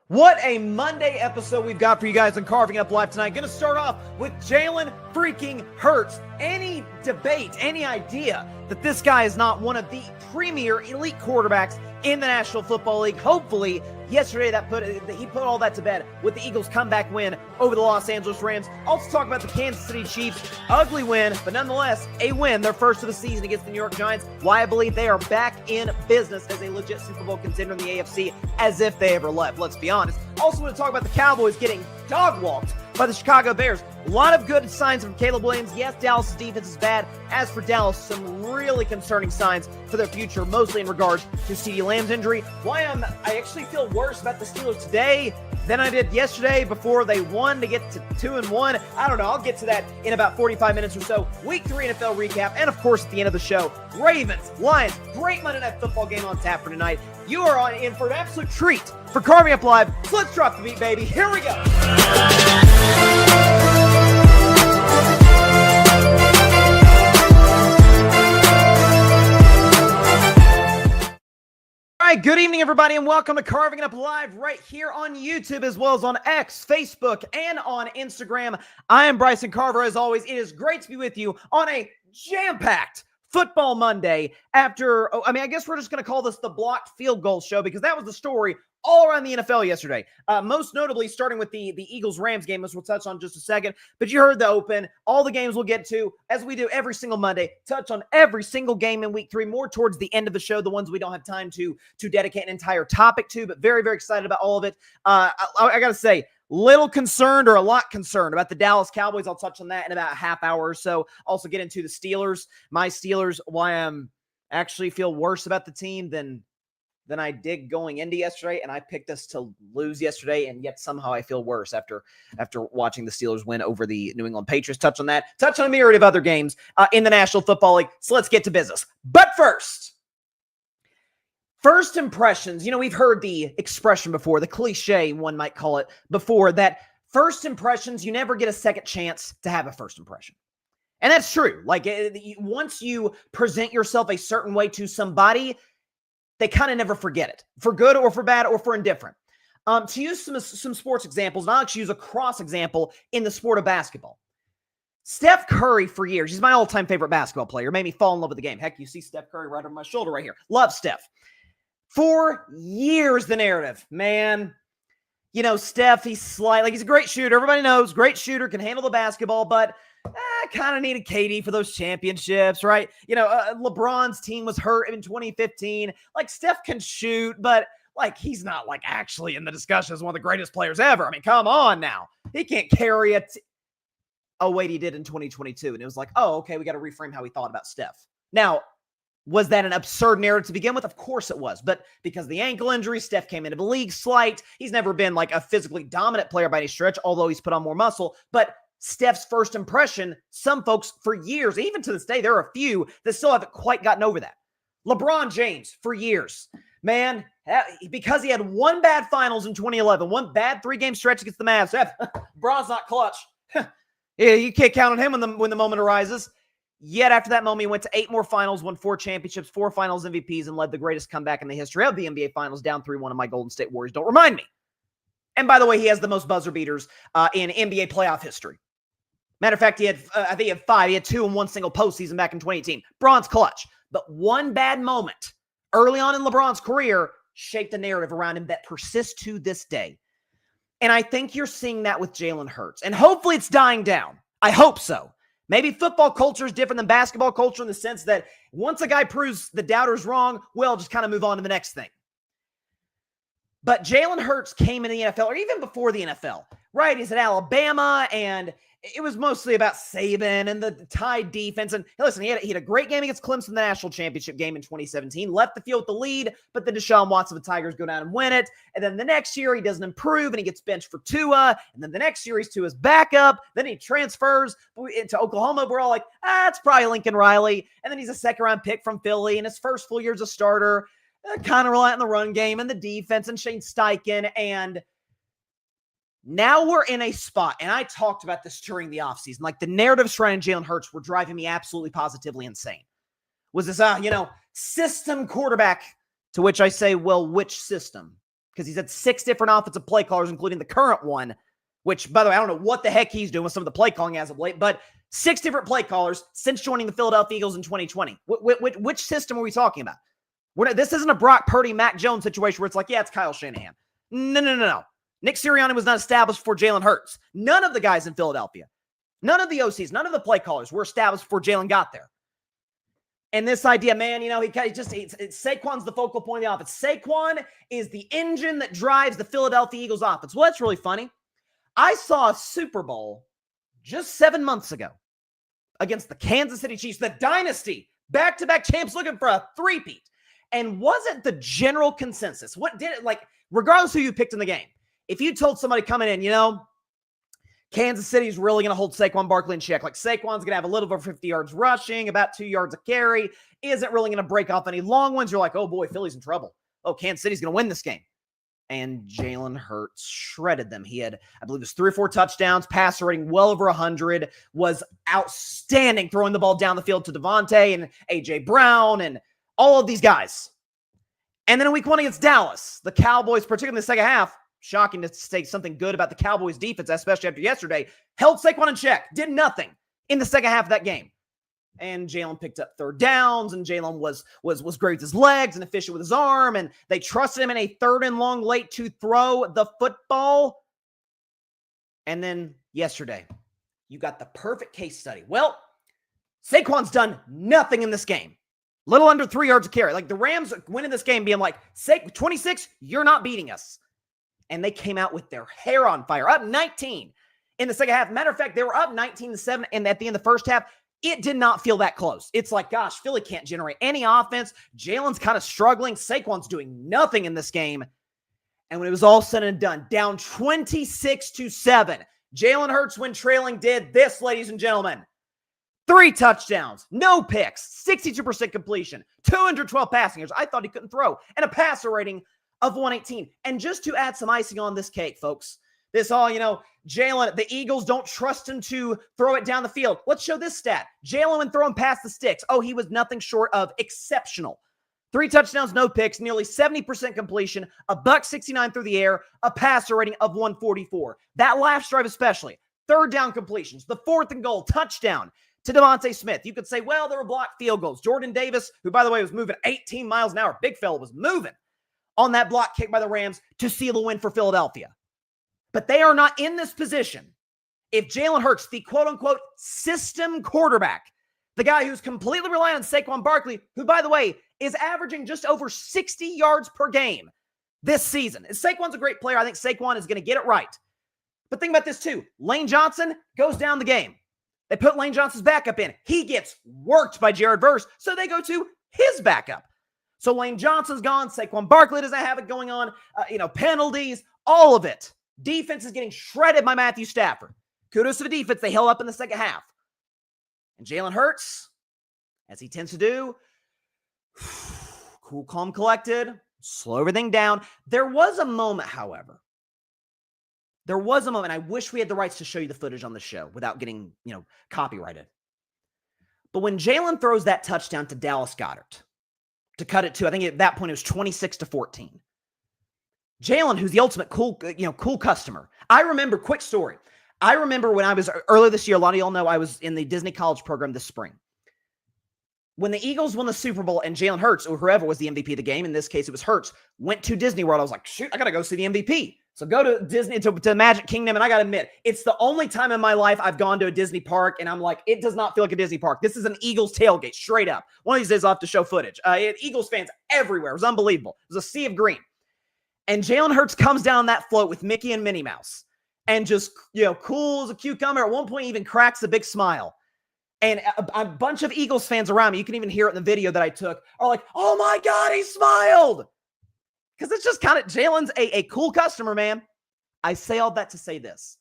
What a Monday episode we've got for you guys on Carving Up Live tonight. Going to start off with Jalen freaking Hurts. Any debate, any idea that this guy is not one of the premier elite quarterbacks in the National Football League? Hopefully, yesterday he put all that to bed with the Eagles' comeback win over the Los Angeles Rams. Also talk about the Kansas City Chiefs. Ugly win, but nonetheless, a win. Their first of the season against the New York Giants. Why I believe they are back in business as a legit Super Bowl contender in the AFC as if they ever left. Let's be honest. Also want to talk about the Cowboys getting dog-walked by the Chicago Bears. A lot of good signs from Caleb Williams. Yes, Dallas' defense is bad. As for Dallas, some really concerning signs for their future, mostly in regards to CeeDee Lamb's injury. I actually feel worse about the Steelers today than I did yesterday before they won to get to 2-1. I don't know. I'll get to that in about 45 minutes or so. Week 3 NFL recap. And, of course, at the end of the show, Ravens, Lions, great Monday Night Football game on tap for tonight. You are in for an absolute treat for Carving Up Live. So let's drop the beat, baby. Here we go. All right, good evening, everybody, and welcome to Carving It Up Live right here on YouTube as well as on X, Facebook, and on Instagram. I am Bryson Carver. As always, it is great to be with you on a jam-packed Football Monday after, I guess we're just going to call this the blocked field goal show because that was the story all around the NFL yesterday. Most notably, starting with the Eagles-Rams game, which we'll touch on in just a second. But you heard the open. All the games we'll get to, as we do every single Monday, touch on every single game in Week 3, more towards the end of the show, the ones we don't have time to dedicate an entire topic to, but very, very excited about all of it. I got to say, little concerned or a lot concerned about the Dallas Cowboys. I'll touch on that in about a half hour or so. Also get into the Steelers. My Steelers, why I'm actually feel worse about the team than I did going into yesterday, and I picked us to lose yesterday, and yet somehow I feel worse after watching the Steelers win over the New England Patriots. Touch on that. Touch on a myriad of other games in the National Football League. So let's get to business. But first impressions. You know, we've heard the expression before, the cliche, one might call it, before, that first impressions, you never get a second chance to have a first impression. And that's true. Like, once you present yourself a certain way to somebody, they kind of never forget it, for good or for bad or for indifferent. To use some sports examples, and I'll actually use a cross example in the sport of basketball. Steph Curry, for years, he's my all-time favorite basketball player, made me fall in love with the game. Heck, you see Steph Curry right over my shoulder right here. Love Steph. For years, the narrative, man, you know, Steph, he's a great shooter. Everybody knows, great shooter, can handle the basketball, but kind of needed KD for those championships, right? You know, LeBron's team was hurt in 2015. Like, Steph can shoot, but, like, he's not, like, actually in the discussion as one of the greatest players ever. I mean, come on now. He can't carry it. Oh, wait, he did in 2022. And it was like, oh, okay, we got to reframe how we thought about Steph. Now, was that an absurd narrative to begin with? Of course it was. But because of the ankle injury, Steph came into the league slight. He's never been, like, a physically dominant player by any stretch, although he's put on more muscle. But Steph's first impression, some folks for years, even to this day, there are a few that still haven't quite gotten over that. LeBron James, for years, man, because he had one bad finals in 2011, one bad 3-game stretch against the Mavs. LeBron's not clutch. Yeah, you can't count on him when the moment arises. Yet after that moment, he went to 8 more finals, won 4 championships, 4 finals MVPs, and led the greatest comeback in the history of the NBA Finals, down 3-1 in my Golden State Warriors. Don't remind me. And by the way, he has the most buzzer beaters in NBA playoff history. Matter of fact, I think he had 5. He had 2 in one single postseason back in 2018. Bron's clutch. But one bad moment early on in LeBron's career shaped a narrative around him that persists to this day. And I think you're seeing that with Jalen Hurts. And hopefully it's dying down. I hope so. Maybe football culture is different than basketball culture in the sense that once a guy proves the doubters wrong, we'll just kind of move on to the next thing. But Jalen Hurts came in the NFL, or even before the NFL, right? He's at Alabama, and it was mostly about Saban and the Tide defense. And listen, he had a great game against Clemson in the national championship game in 2017. Left the field with the lead, but then Deshaun Watson of the Tigers go down and win it. And then the next year, he doesn't improve, and he gets benched for Tua. And then the next year, he's Tua's backup. Then he transfers to Oklahoma. We're all like, it's probably Lincoln Riley. And then he's a second-round pick from Philly, and his first full year as a starter, kind of reliant on the run game and the defense and Shane Steichen. And now we're in a spot, and I talked about this during the offseason, like the narrative surrounding Jalen Hurts were driving me absolutely positively insane. Was this, system quarterback, to which I say, well, which system? because he's had 6 different offensive play callers, including the current one, which, by the way, I don't know what the heck he's doing with some of the play calling as of late, but 6 different play callers since joining the Philadelphia Eagles in 2020. Which system are we talking about? This isn't a Brock Purdy, Mac Jones situation where it's like, yeah, it's Kyle Shanahan. No. Nick Sirianni was not established before Jalen Hurts. None of the guys in Philadelphia, none of the OCs, none of the play callers were established before Jalen got there. And this idea, man, Saquon's the focal point of the offense. Saquon is the engine that drives the Philadelphia Eagles offense. Well, that's really funny. I saw a Super Bowl just 7 months ago against the Kansas City Chiefs, the dynasty, back-to-back champs looking for a three-peat. And wasn't the general consensus, what did it, like, regardless who you picked in the game, if you told somebody coming in, Kansas City's really going to hold Saquon Barkley in check. Like, Saquon's going to have a little over 50 yards rushing, about 2 yards a carry, isn't really going to break off any long ones. You're like, oh boy, Philly's in trouble. Oh, Kansas City's going to win this game. And Jalen Hurts shredded them. He had, I believe it was 3 or 4 touchdowns, passer rating well over 100, was outstanding throwing the ball down the field to Devontae and A.J. Brown and all of these guys. And then in week 1 against Dallas, the Cowboys, particularly in the second half, shocking to say something good about the Cowboys defense, especially after yesterday, held Saquon in check, did nothing in the second half of that game. And Jalen picked up 3rd downs, and Jalen was great with his legs and efficient with his arm, and they trusted him in a 3rd and long late to throw the football. And then yesterday, you got the perfect case study. Well, Saquon's done nothing in this game. Little under 3 yards a carry. Like, the Rams winning this game being like, 26, you're not beating us. And they came out with their hair on fire, up 19 in the second half. Matter of fact, they were up 19-7, and at the end of the first half, it did not feel that close. It's like, gosh, Philly can't generate any offense. Jalen's kind of struggling. Saquon's doing nothing in this game. And when it was all said and done, down 26-7, Jalen Hurts, when trailing, did this, ladies and gentlemen. 3 touchdowns, no picks, 62% completion, 212 passing yards. I thought he couldn't throw, and a passer rating of 118. And just to add some icing on this cake, folks, this all, Jalen, the Eagles don't trust him to throw it down the field. Let's show this stat. Jalen, when throwing past the sticks, he was nothing short of exceptional. 3 touchdowns, no picks, nearly 70% completion, $169 through the air, a passer rating of 144. That last drive especially, 3rd down completions, the 4th and goal, touchdown to Devontae Smith. You could say, well, there were blocked field goals. Jordan Davis, who, by the way, was moving 18 miles an hour, big fella, was moving on that block kick by the Rams to seal a win for Philadelphia. But they are not in this position if Jalen Hurts, the quote-unquote system quarterback, the guy who's completely reliant on Saquon Barkley, who, by the way, is averaging just over 60 yards per game this season. And Saquon's a great player. I think Saquon is going to get it right. But think about this, too. Lane Johnson goes down the game. They put Lane Johnson's backup in. He gets worked by Jared Verse, so they go to his backup. So Lane Johnson's gone. Saquon Barkley doesn't have it going on. Penalties, all of it. Defense is getting shredded by Matthew Stafford. Kudos to the defense. They held up in the second half. And Jalen Hurts, as he tends to do, cool, calm, collected, slow everything down. There was a moment, however. There was a moment. I wish we had the rights to show you the footage on the show without getting, copyrighted. But when Jalen throws that touchdown to Dallas Goedert to cut it to, I think at that point it was 26-14. Jalen, who's the ultimate cool customer. I remember, quick story. I remember when I was earlier this year, a lot of y'all know I was in the Disney College program this spring. When the Eagles won the Super Bowl and Jalen Hurts, or whoever was the MVP of the game, in this case it was Hurts, went to Disney World, I was like, shoot, I got to go see the MVP. So go to Disney, to Magic Kingdom, and I got to admit, it's the only time in my life I've gone to a Disney park, and I'm like, it does not feel like a Disney park. This is an Eagles tailgate, straight up. One of these days I'll have to show footage. Eagles fans everywhere. It was unbelievable. It was a sea of green. And Jalen Hurts comes down that float with Mickey and Minnie Mouse and just, cool as a cucumber. At one point, even cracks a big smile. And a bunch of Eagles fans around me, you can even hear it in the video that I took, are like, oh my God, he smiled. Because it's just kind of, Jalen's a cool customer, man. I say all that to say this.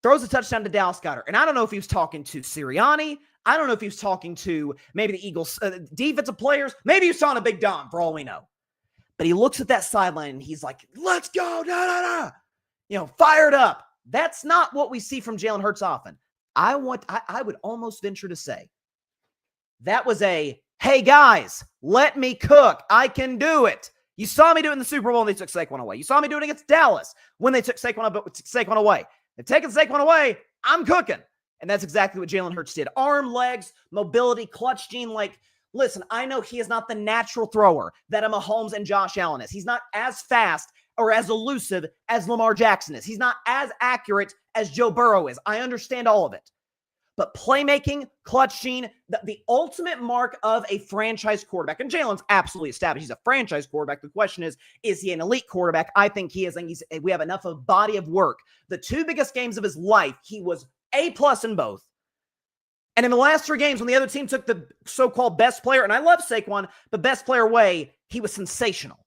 Throws a touchdown to Dallas Goedert. And I don't know if he was talking to Sirianni. I don't know if he was talking to maybe the Eagles defensive players. Maybe he was talking to Big Dom, for all we know. But he looks at that sideline and he's like, let's go, fired up. That's not what we see from Jalen Hurts often. I would almost venture to say that was a, hey guys, let me cook. I can do it. You saw me do it in the Super Bowl when they took Saquon away. You saw me do it against Dallas when they took Saquon away. They've taken Saquon away, I'm cooking. And that's exactly what Jalen Hurts did. Arm, legs, mobility, clutch gene. Like, listen, I know he is not the natural thrower that a Mahomes and Josh Allen is. He's not as fast or as elusive as Lamar Jackson is. He's not as accurate as Joe Burrow is. I understand all of it. But playmaking, clutch gene, the ultimate mark of a franchise quarterback, and Jalen's absolutely established. He's a franchise quarterback. The question is he an elite quarterback? I think he is. And we have enough of body of work. The two biggest games of his life, he was A+ in both. And in the last 3 games, when the other team took the so-called best player, and I love Saquon, but best player away, he was sensational.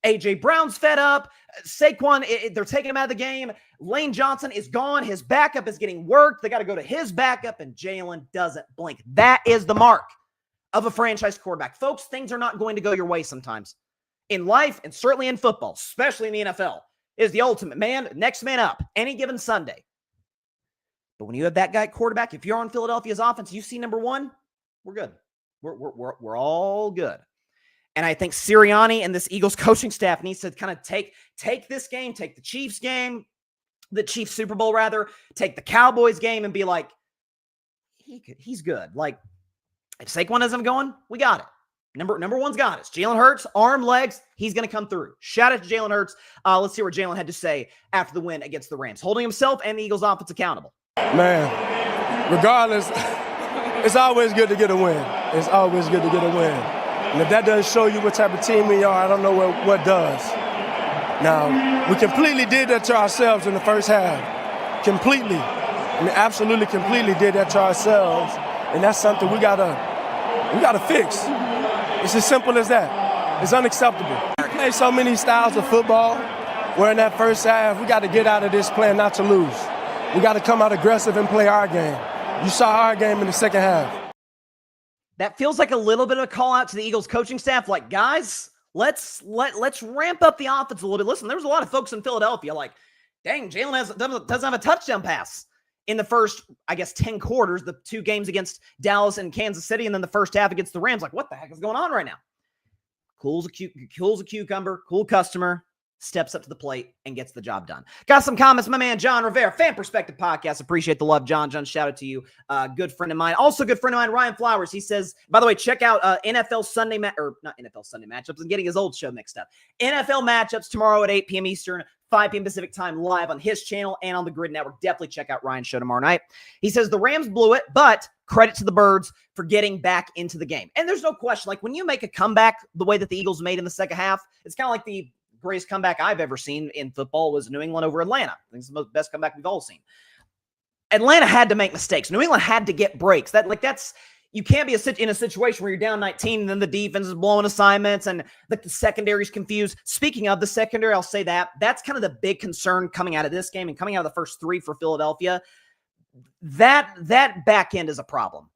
A.J. Brown's fed up. Saquon, they're taking him out of the game. Lane Johnson is gone. His backup is getting worked. They got to go to his backup, and Jalen doesn't blink. That is the mark of a franchise quarterback. Folks, things are not going to go your way sometimes. In life, and certainly in football, especially in the NFL, is the ultimate next man up, any given Sunday. But when you have that guy at quarterback, if you're on Philadelphia's offense, you see number 1, we're good. We're all good. And I think Sirianni and this Eagles coaching staff needs to kind of take this game, take the Chiefs game, the Chiefs Super Bowl rather, take the Cowboys game and be like, he's good. Like, if Saquon isn't going, we got it. Number 1's got us. Jalen Hurts, arm, legs, he's going to come through. Shout out to Jalen Hurts. Let's see what Jalen had to say after the win against the Rams, holding himself and the Eagles offense accountable. Man, regardless, it's always good to get a win. It's always good to get a win. And if that doesn't show you what type of team we are, I don't know what does. Now, we completely did that to ourselves in the first half. Completely. I mean, absolutely completely did that to ourselves. And that's something we gotta fix. It's as simple as that. It's unacceptable. We play so many styles of football where in that first half, we got to get out of this playing not to lose. We got to come out aggressive and play our game. You saw our game in the second half. That feels like a little bit of a call out to the Eagles coaching staff. Like, guys, let's ramp up the offense a little bit. Listen, there was a lot of folks in Philadelphia like, dang, Jalen doesn't have a touchdown pass in the first, I guess, 10 quarters, the 2 games against Dallas and Kansas City, and then the first half against the Rams. Like, what the heck is going on right now? Cool's a cucumber, cool customer, steps up to the plate and gets the job done. Got some comments. My man, John Rivera, Fan Perspective Podcast. Appreciate the love, John. Shout out to you. Good friend of mine. Also good friend of mine, Ryan Flowers. He says, by the way, check out NFL Sunday, not NFL Sunday matchups. I'm getting his old show mixed up. NFL matchups tomorrow at 8 p.m. Eastern, 5 p.m. Pacific time, live on his channel and on the Grid Network. Definitely check out Ryan's show tomorrow night. He says the Rams blew it, but credit to the Birds for getting back into the game. And there's no question, like when you make a comeback the way that the Eagles made in the second half, it's kind of like the greatest comeback I've ever seen in football was New England over Atlanta. I think it's the best comeback we've all seen. Atlanta had to make mistakes. New England had to get breaks. You can't be in a situation where you're down 19 and then the defense is blowing assignments and the secondary's confused. Speaking of the secondary, I'll say that's kind of the big concern coming out of this game and coming out of the first 3 for Philadelphia. That back end is a problem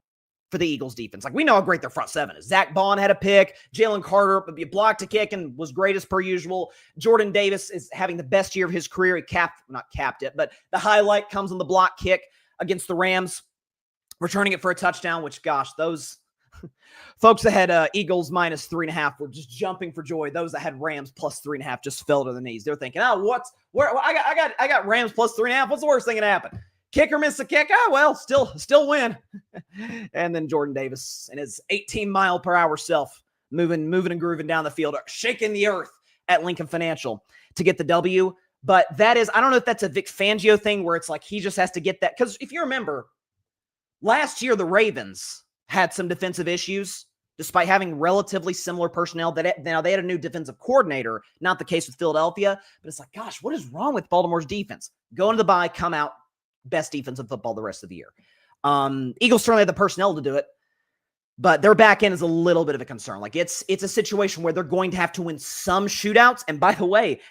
for the Eagles defense. Like, we know how great their front 7 is. Zach Bond had a pick. Jalen Carter blocked a kick and was great as per usual. Jordan Davis is having the best year of his career. He not capped it, but the highlight comes on the block kick against the Rams, returning it for a touchdown, which, gosh, those folks that had Eagles minus 3.5 were just jumping for joy. Those that had Rams plus 3.5 just fell to their knees. They're thinking, I got Rams plus 3.5. What's the worst thing that happened? Kicker missed the kick. Oh, well, still win. And then Jordan Davis and his 18-mile-per-hour self moving and grooving down the field, shaking the earth at Lincoln Financial to get the W. But that is, I don't know if that's a Vic Fangio thing where it's like he just has to get that. Because if you remember, last year the Ravens had some defensive issues despite having relatively similar personnel. Now they had a new defensive coordinator, not the case with Philadelphia. But it's like, gosh, what is wrong with Baltimore's defense? Go into the bye, come out, best defense in football the rest of the year. Eagles certainly have the personnel to do it, but their back end is a little bit of a concern. Like it's a situation where they're going to have to win some shootouts. And by the way,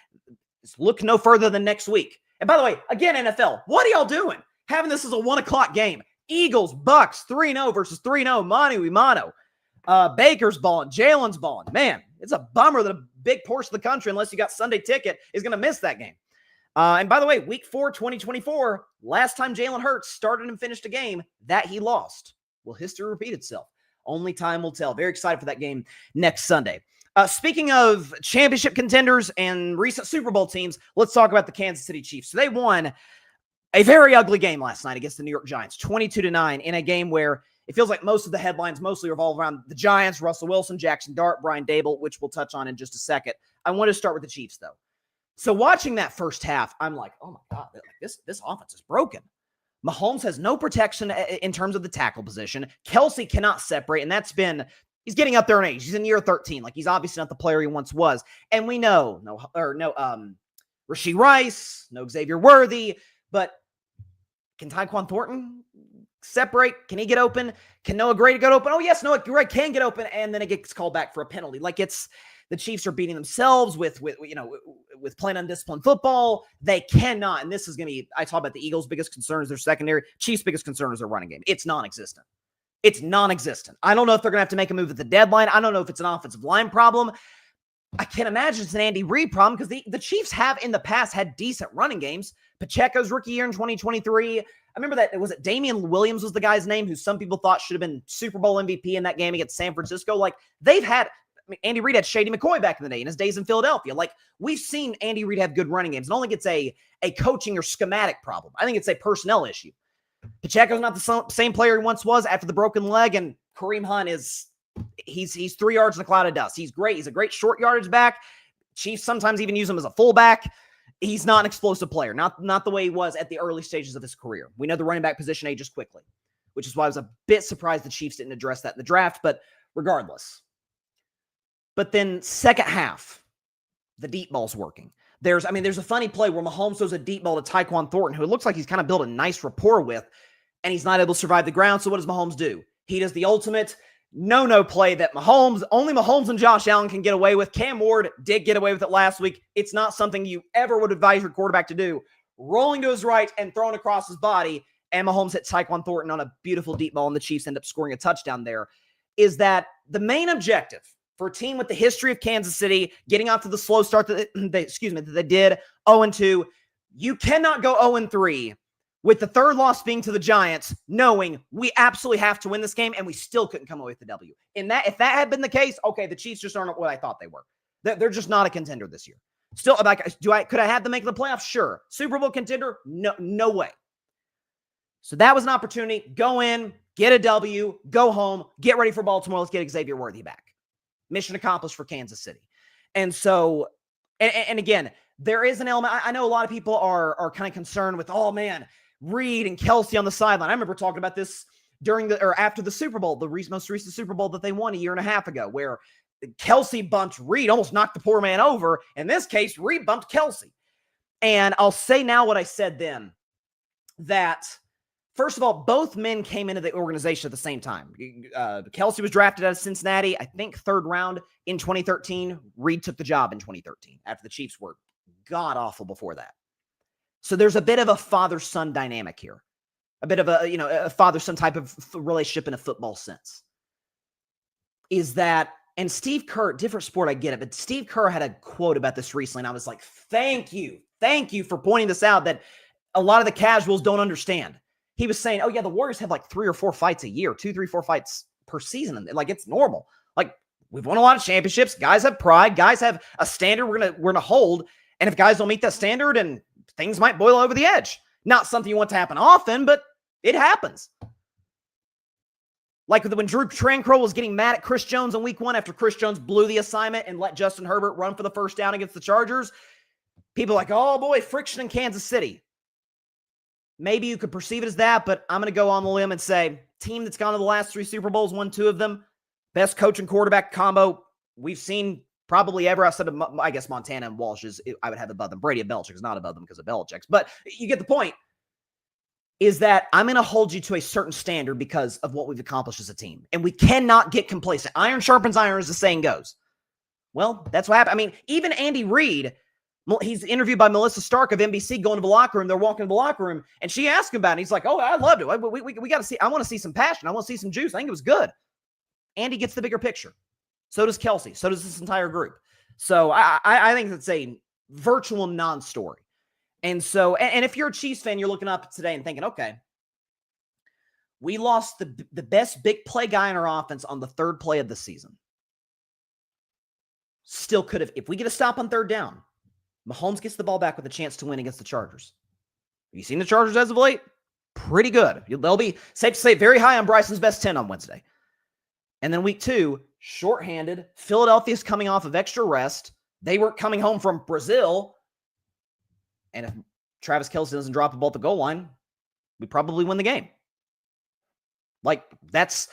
look no further than next week. And by the way, again, NFL, what are y'all doing? Having this as a 1:00 game. Eagles, Bucks, 3-0 versus 3-0, mano a mano. Baker's balling, Jalen's balling. Man, it's a bummer that a big portion of the country, unless you got Sunday ticket, is going to miss that game. And by the way, week 4, 2024, last time Jalen Hurts started and finished a game that he lost. Will history repeat itself? Only time will tell. Very excited for that game next Sunday. Speaking of championship contenders and recent Super Bowl teams, let's talk about the Kansas City Chiefs. So they won a very ugly game last night against the New York Giants, 22-9, in a game where it feels like most of the headlines mostly revolve around the Giants, Russell Wilson, Jackson Dart, Brian Dable, which we'll touch on in just a second. I want to start with the Chiefs, though. So watching that first half, I'm like, oh my God, this offense is broken. Mahomes has no protection in terms of the tackle position. Kelce cannot separate, and he's getting up there in age. He's in year 13. Like, he's obviously not the player he once was. And we know, Rashee Rice, no Xavier Worthy, but can Tyquan Thornton separate? Can he get open? Can Noah Gray get open? Oh, yes, Noah Gray can get open, and then it gets called back for a penalty. Like, the Chiefs are beating themselves with playing undisciplined football. They cannot, and this is going to be, I talk about the Eagles' biggest concern is their secondary. Chiefs' biggest concern is their running game. It's non-existent. It's non-existent. I don't know if they're going to have to make a move at the deadline. I don't know if it's an offensive line problem. I can't imagine it's an Andy Reid problem because the Chiefs have in the past had decent running games. Pacheco's rookie year in 2023. I remember that, was it Damian Williams was the guy's name who some people thought should have been Super Bowl MVP in that game against San Francisco. Like, they've had, Andy Reid had Shady McCoy back in the day in his days in Philadelphia. Like, we've seen Andy Reid have good running games. I don't think it's a coaching or schematic problem. I think it's a personnel issue. Pacheco's not the same player he once was after the broken leg, and Kareem Hunt he's 3 yards in a cloud of dust. He's great. He's a great short yardage back. Chiefs sometimes even use him as a fullback. He's not an explosive player, not the way he was at the early stages of his career. We know the running back position ages quickly, which is why I was a bit surprised the Chiefs didn't address that in the draft, but regardless. But then second half, the deep ball's working. There's a funny play where Mahomes throws a deep ball to Tyquan Thornton, who it looks like he's kind of built a nice rapport with, and he's not able to survive the ground. So what does Mahomes do? He does the ultimate no play that only Mahomes and Josh Allen can get away with. Cam Ward did get away with it last week. It's not something you ever would advise your quarterback to do. Rolling to his right and throwing across his body, and Mahomes hit Tyquan Thornton on a beautiful deep ball, and the Chiefs end up scoring a touchdown there. Is that the main objective for a team with the history of Kansas City, getting off to the slow start that they did, 0-2, you cannot go 0-3 with the third loss being to the Giants, knowing we absolutely have to win this game, and we still couldn't come away with the W. If that had been the case, okay, the Chiefs just aren't what I thought they were. They're just not a contender this year. Still, could I have them make the playoffs? Sure. Super Bowl contender? No way. So that was an opportunity. Go in, get a W, go home, get ready for Baltimore. Let's get Xavier Worthy back. Mission accomplished for Kansas City. And so, and again, there is an element. I know a lot of people are kind of concerned with, oh man, Reed and Kelce on the sideline. I remember talking about this after the Super Bowl, the most recent Super Bowl that they won a year and a half ago, where Kelce bumped Reed, almost knocked the poor man over. In this case, Reed bumped Kelce. And I'll say now what I said then, that first of all, both men came into the organization at the same time. Kelce was drafted out of Cincinnati, I think third round in 2013. Reed took the job in 2013 after the Chiefs were god-awful before that. So there's a bit of a father-son dynamic here. A bit of a father-son type of relationship in a football sense. Is that, and Steve Kerr, different sport, I get it, but Steve Kerr had a quote about this recently, and I was like, thank you for pointing this out, that a lot of the casuals don't understand. He was saying, oh yeah, the Warriors have like 3 or 4 fights a year, 2, 3, 4 fights per season. Like, it's normal. Like, we've won a lot of championships. Guys have pride. Guys have a standard we're gonna hold. And if guys don't meet that standard, and things might boil over the edge. Not something you want to happen often, but it happens. Like when Drew Tranquil was getting mad at Chris Jones in week 1 after Chris Jones blew the assignment and let Justin Herbert run for the first down against the Chargers. People are like, oh boy, friction in Kansas City. Maybe you could perceive it as that, but I'm going to go on the limb and say, team that's gone to the last 3 Super Bowls, won 2 of them, best coach and quarterback combo we've seen probably ever. Outside of, I guess, Montana and Walsh I would have above them. Brady and Belichick is not above them because of Belichick's, but you get the point. Is that I'm going to hold you to a certain standard because of what we've accomplished as a team. And we cannot get complacent. Iron sharpens iron, as the saying goes. Well, that's what happened. I mean, even Andy Reid, he's interviewed by Melissa Stark of NBC, going to the locker room. They're walking to the locker room, and she asked him about it. And he's like, oh, I loved it. We got to see. I want to see some passion. I want to see some juice. I think it was good. Andy gets the bigger picture. So does Kelce. So does this entire group. So I think it's a virtual non-story. And so, and if you're a Chiefs fan, you're looking up today and thinking, okay, we lost the best big play guy in our offense on the 3rd play of the season. still could have, if we get a stop on third down, Mahomes gets the ball back with a chance to win against the Chargers. Have you seen the Chargers as of late? Pretty good. They'll be, safe to say, very high on Bryson's best 10 on Wednesday. And then week 2, shorthanded. Philadelphia's coming off of extra rest. They were coming home from Brazil. And if Travis Kelce doesn't drop a ball at the goal line, we probably win the game. Like, that's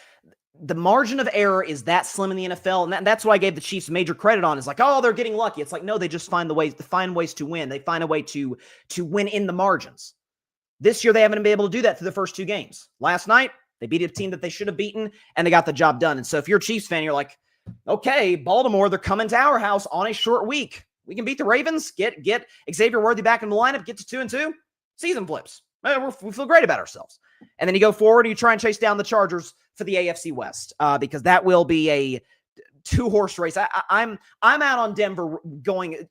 the margin of error is that slim in the NFL. And that's what I gave the Chiefs major credit on. Is like, oh, they're getting lucky. It's like, no, they just find ways to win. They find a way to win in the margins. This year, they haven't been able to do that through the first 2 games. Last night, they beat a team that they should have beaten, and they got the job done. And so if you're a Chiefs fan, you're like, okay, Baltimore, they're coming to our house on a short week. We can beat the Ravens, get Xavier Worthy back in the lineup, get to 2-2, season flips. We feel great about ourselves. And then you go forward and you try and chase down the Chargers for the AFC West because that will be a 2-horse race. I'm out on Denver going,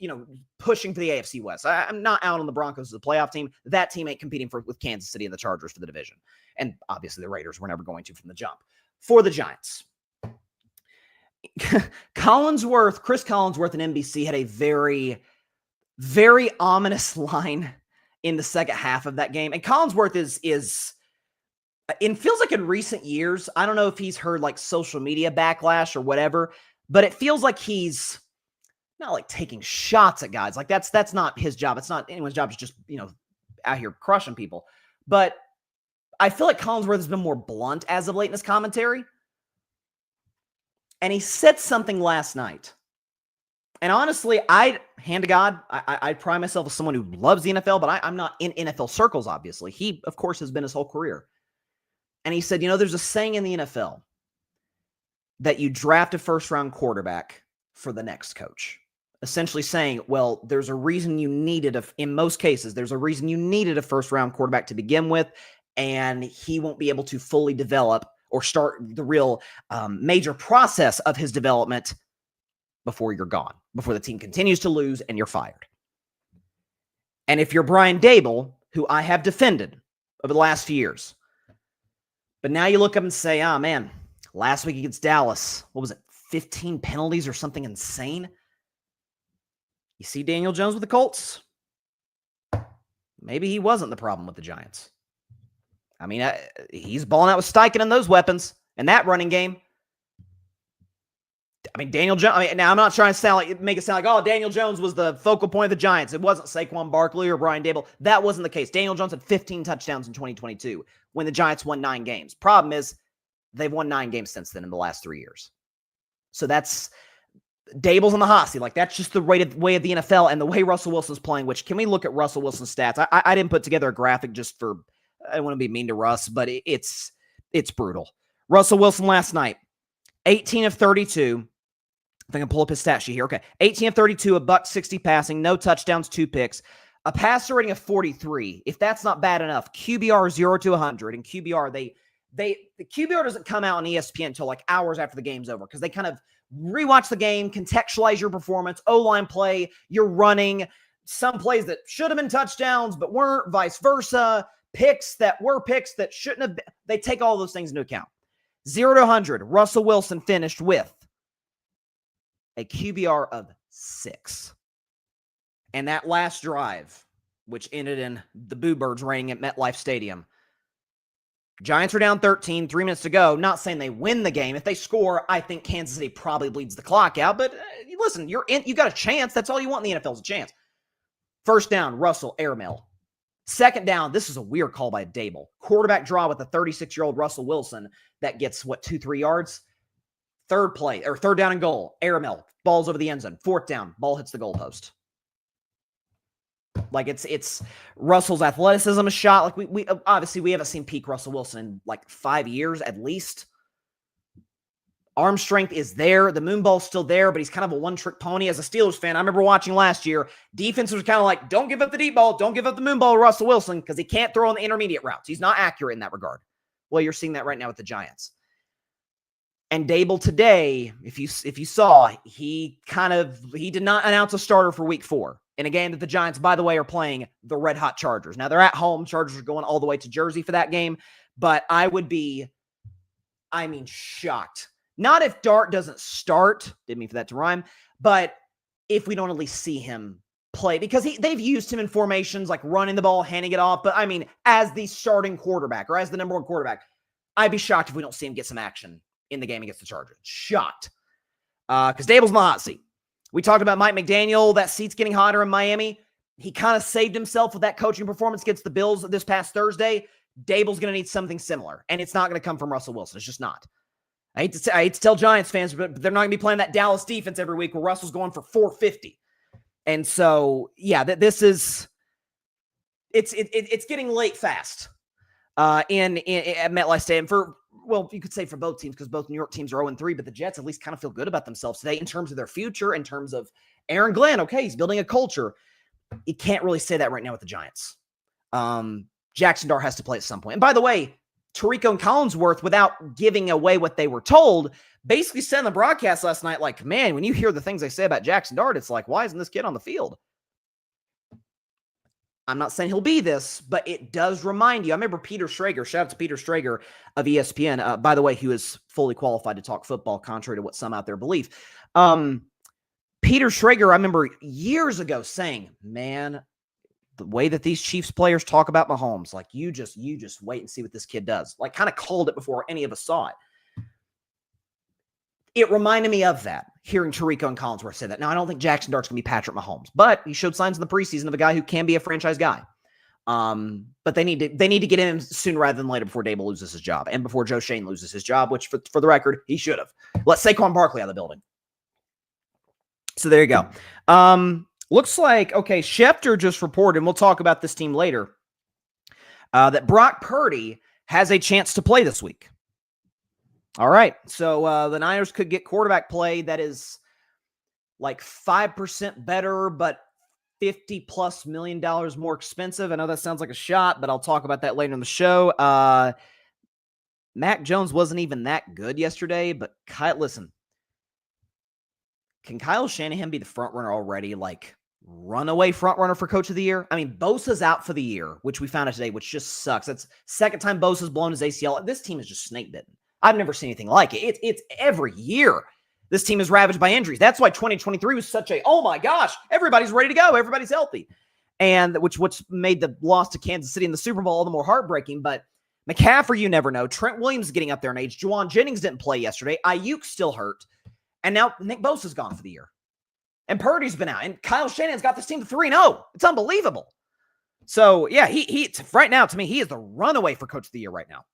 pushing for the AFC West. I'm not out on the Broncos as a playoff team. That team ain't competing with Kansas City and the Chargers for the division. And obviously the Raiders were never going to from the jump. For the Giants, Chris Collinsworth and NBC had a very, very ominous line in the second half of that game. And Collinsworth is it feels like in recent years, I don't know if he's heard like social media backlash or whatever, but it feels like he's not like taking shots at guys. Like that's not his job. It's not anyone's job to just, out here crushing people. But I feel like Collinsworth has been more blunt as of late in his commentary. And he said something last night. And honestly, hand to God, I pride myself as someone who loves the NFL, but I'm not in NFL circles, obviously. He, of course, has been his whole career. And he said, there's a saying in the NFL that you draft a first-round quarterback for the next coach. Essentially saying, well, there's a reason you needed, in most cases, there's a reason you needed a first-round quarterback to begin with, and he won't be able to fully develop or start the real major process of his development before you're gone, before the team continues to lose and you're fired. And if you're Brian Daboll, who I have defended over the last few years, but now you look up and say, oh man, last week against Dallas, what was it, 15 penalties or something insane? You see Daniel Jones with the Colts? Maybe he wasn't the problem with the Giants. I mean, he's balling out with Steichen and those weapons and that running game. I mean, Daniel Jones, now I'm not trying to make it sound like, oh, Daniel Jones was the focal point of the Giants. It wasn't Saquon Barkley or Brian Daboll. That wasn't the case. Daniel Jones had 15 touchdowns in 2022 when the Giants won 9 games. Problem is, they've won 9 games since then in the last 3 years. So that's Daboll's on the hot seat. Like, that's just the way of the NFL and the way Russell Wilson's playing, which, can we look at Russell Wilson's stats? I didn't put together a graphic just for, I don't want to be mean to Russ, but it's brutal. Russell Wilson last night, 18 of 32. If I can pull up his stat sheet here. Okay. 18 of 32, $160 passing, no touchdowns, 2 picks, a passer rating of 43. If that's not bad enough, QBR 0 to 100. And QBR, the QBR doesn't come out on ESPN until like hours after the game's over because they kind of rewatch the game, contextualize your performance, O-line play, you're running, some plays that should have been touchdowns but weren't, vice versa, picks that were picks that shouldn't have been. They take all those things into account. 0 to 100, Russell Wilson finished with a QBR of 6. And that last drive, which ended in the Boo Birds reigning at MetLife Stadium, Giants are down 13, 3 minutes to go. Not saying they win the game. If they score, I think Kansas City probably bleeds the clock out. But listen, you got a chance. That's all you want in the NFL is a chance. First down, Russell, airmail. Second down, this is a weird call by Daboll. Quarterback draw with a 36-year-old Russell Wilson that gets, 2-3 yards? Third down and goal, airmail, balls over the end zone. Fourth down, ball hits the goalpost. Like, it's Russell's athleticism is shot. Like, we obviously we haven't seen peak Russell Wilson in like 5 years at least. Arm strength is there. The moon ball's still there, but he's kind of a one-trick pony. As a Steelers fan, I remember watching last year, defense was kind of like, don't give up the deep ball, don't give up the moon ball to Russell Wilson because he can't throw on the intermediate routes. He's not accurate in that regard. Well, you're seeing that right now with the Giants. And Daboll today, if you saw, he did not announce a starter for week 4 in a game that the Giants, by the way, are playing the Red Hot Chargers. Now, they're at home. Chargers are going all the way to Jersey for that game. But I would be, shocked Not if Dart doesn't start, didn't mean for that to rhyme, but if we don't at least see him play, because they've used him in formations like running the ball, handing it off. But I mean, as the starting quarterback or as the number one quarterback, I'd be shocked if we don't see him get some action in the game against the Chargers. Shocked. Because Dable's in the hot seat. We talked about Mike McDaniel. That seat's getting hotter in Miami. He kind of saved himself with that coaching performance against the Bills this past Thursday. Dable's going to need something similar, and it's not going to come from Russell Wilson. It's just not. I hate to tell Giants fans, but they're not going to be playing that Dallas defense every week where Russell's going for 450. And so, yeah, this is it's getting late fast at MetLife Stadium you could say for both teams, because both New York teams are 0-3, but the Jets at least kind of feel good about themselves today in terms of their future, in terms of Aaron Glenn. Okay, he's building a culture. You can't really say that right now with the Giants. Jackson Dart has to play at some point. And by the way, Tirico and Collinsworth, without giving away what they were told, basically said on the broadcast last night, like, man, when you hear the things they say about Jackson Dart, it's like, why isn't this kid on the field? I'm not saying he'll be this, but it does remind you. I remember Peter Schrager, shout out to Peter Schrager of ESPN, by the way, he was fully qualified to talk football, contrary to what some out there believe. Peter Schrager, I remember years ago saying, man, the way that these Chiefs players talk about Mahomes, like you just wait and see what this kid does. Like kind of called it before any of us saw it. It reminded me of that, hearing Tirico and Collinsworth say that. Now, I don't think Jackson Dart's going to be Patrick Mahomes, but he showed signs in the preseason of a guy who can be a franchise guy. But they need to get him sooner rather than later before Dable loses his job and before Joe Shane loses his job, which for the record, he should have. Let Saquon Barkley out of the building. So there you go. Looks like, okay, Schefter just reported, and we'll talk about this team later, that Brock Purdy has a chance to play this week. All right, so the Niners could get quarterback play that is like 5% better, but $50+ million more expensive. I know that sounds like a shot, but I'll talk about that later in the show. Mac Jones wasn't even that good yesterday, but listen, can Kyle Shanahan be the front runner already? Like runaway front runner for Coach of the Year? I mean, Bosa's out for the year, which we found out today, which just sucks. That's second time Bosa's blown his ACL. This team is just snake bitten. I've never seen anything like it. It's every year this team is ravaged by injuries. That's why 2023 was such oh my gosh, everybody's ready to go. Everybody's healthy. And what's made the loss to Kansas City in the Super Bowl all the more heartbreaking. But McCaffrey, you never know. Trent Williams is getting up there in age. Juwan Jennings didn't play yesterday. Ayuk's still hurt. And now Nick Bosa's gone for the year. And Purdy's been out. And Kyle Shanahan's got this team to 3-0. It's unbelievable. So, yeah, he right now, to me, he is the runaway for Coach of the Year right now.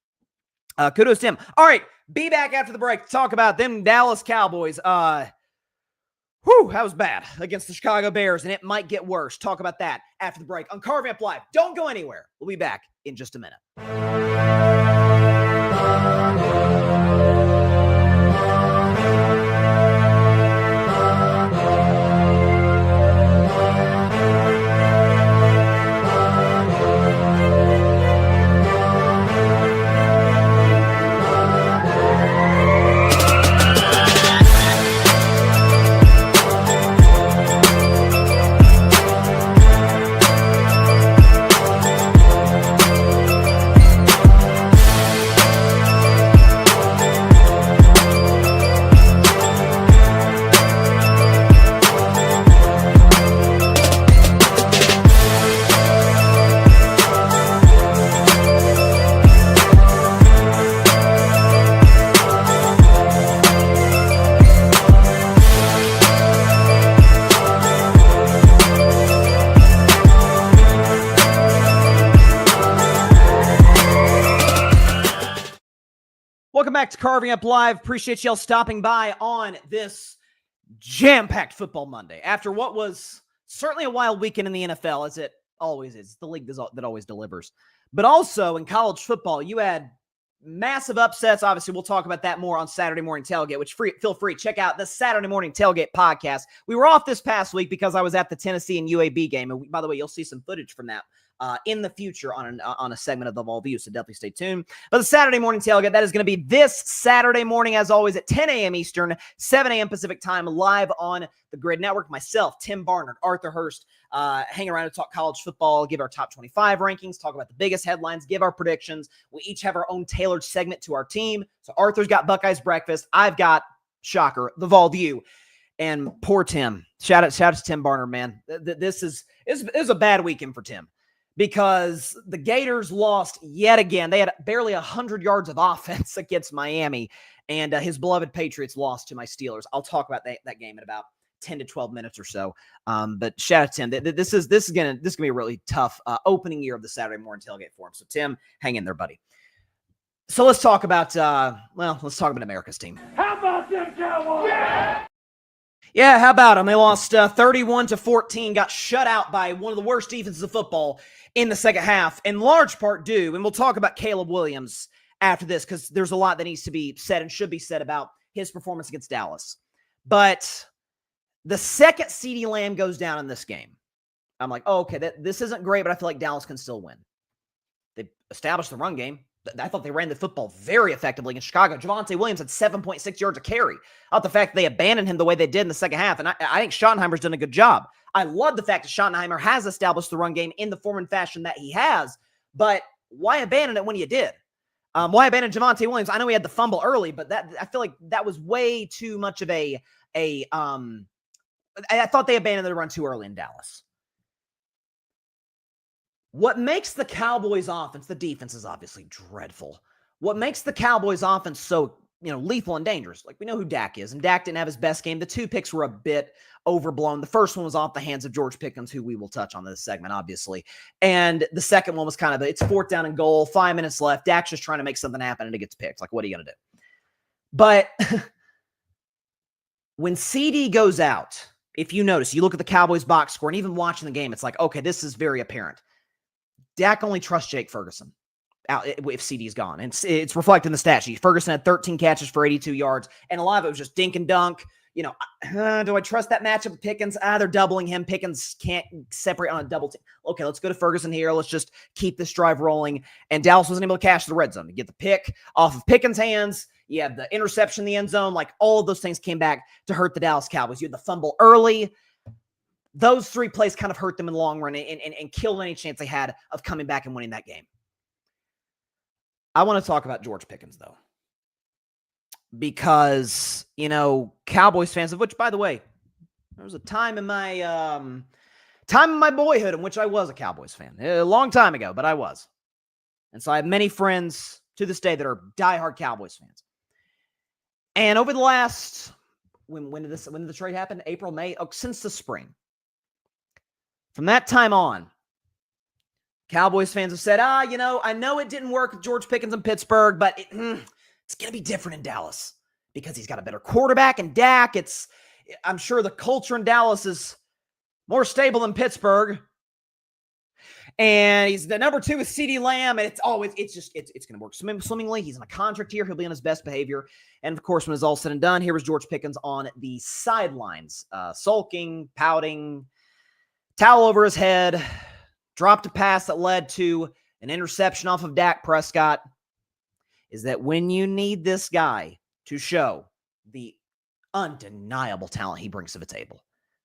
Kudos to him. All right, be back after the break to talk about them Dallas Cowboys. That was bad against the Chicago Bears, and it might get worse. Talk about that after the break on Carving Up Live. Don't go anywhere. We'll be back in just a minute. Welcome back to Carving Up Live. Appreciate y'all stopping by on this jam-packed football Monday. After what was certainly a wild weekend in the NFL, as it always is. It's the league that always delivers. But also in college football, you had massive upsets. Obviously, we'll talk about that more on Saturday Morning Tailgate, which feel free. Check out the Saturday Morning Tailgate podcast. We were off this past week because I was at the Tennessee and UAB game. And by the way, you'll see some footage from that in the future on a segment of the Vol View, so definitely stay tuned. But the Saturday morning tailgate, that is going to be this Saturday morning, as always, at 10 a.m. Eastern, 7 a.m. Pacific time, live on the Grid Network. Myself, Tim Barnard, Arthur Hurst, hang around to talk college football, give our top 25 rankings, talk about the biggest headlines, give our predictions. We each have our own tailored segment to our team. So Arthur's got Buckeyes Breakfast. I've got, shocker, the Vol View. And poor Tim. Shout out to Tim Barnard, man. This is a bad weekend for Tim, because the Gators lost yet again. They had barely 100 yards of offense against Miami, and his beloved Patriots lost to my Steelers. I'll talk about that game in about 10 to 12 minutes or so. But shout out to Tim. This is gonna be a really tough opening year of the Saturday morning tailgate for him. So Tim, hang in there, buddy. So let's talk about America's team. How about them Cowboys? Yeah, how about them? They lost 31-14, got shut out by one of the worst defenses of football in the second half, in large part due, and we'll talk about Caleb Williams after this, because there's a lot that needs to be said and should be said about his performance against Dallas. But the second CeeDee Lamb goes down in this game, I'm like, oh, okay, this isn't great, but I feel like Dallas can still win. They established the run game. I thought they ran the football very effectively in Chicago. Javonte Williams had 7.6 yards a carry. I thought the fact that they abandoned him the way they did in the second half, and I think Schottenheimer's done a good job. I love the fact that Schottenheimer has established the run game in the form and fashion that he has, but why abandon it when you did? Why abandon Javonte Williams? I know he had the fumble early, but I feel like that was way too much of I thought they abandoned the run too early in Dallas. What makes the Cowboys offense, the defense is obviously dreadful. What makes the Cowboys offense so, lethal and dangerous? Like, we know who Dak is, and Dak didn't have his best game. The two picks were a bit overblown. The first one was off the hands of George Pickens, who we will touch on this segment, obviously. And the second one was kind of, it's 4th down and goal, 5 minutes left. Dak's just trying to make something happen, and it gets picked. Like, what are you going to do? But when CD goes out, if you notice, you look at the Cowboys box score, and even watching the game, it's like, okay, this is very apparent. Dak only trusts Jake Ferguson out if CD's gone. And it's reflected in the stat sheet. Ferguson had 13 catches for 82 yards, and a lot of it was just dink and dunk. Do I trust that matchup with Pickens? They're doubling him. Pickens can't separate on a double team. Okay, let's go to Ferguson here. Let's just keep this drive rolling. And Dallas wasn't able to cash the red zone to get the pick off of Pickens' hands. You have the interception in the end zone. Like, all of those things came back to hurt the Dallas Cowboys. You had the fumble early. Those 3 plays kind of hurt them in the long run and killed any chance they had of coming back and winning that game. I want to talk about George Pickens, though, because, Cowboys fans, of which, by the way, there was a time in my boyhood in which I was a Cowboys fan. A long time ago, but I was. And so I have many friends to this day that are diehard Cowboys fans. And over the last, when did the trade happen? April, May? Oh, since the spring. From that time on, Cowboys fans have said, I know it didn't work with George Pickens in Pittsburgh, but it's going to be different in Dallas because he's got a better quarterback and Dak. I'm sure the culture in Dallas is more stable than Pittsburgh. And he's the number 2 with CeeDee Lamb, and it's going to work swimmingly. He's in a contract here. He'll be on his best behavior. And, of course, when it's all said and done, here was George Pickens on the sidelines, sulking, pouting, towel over his head, dropped a pass that led to an interception off of Dak Prescott. Is that when you need this guy to show the undeniable talent he brings to the table?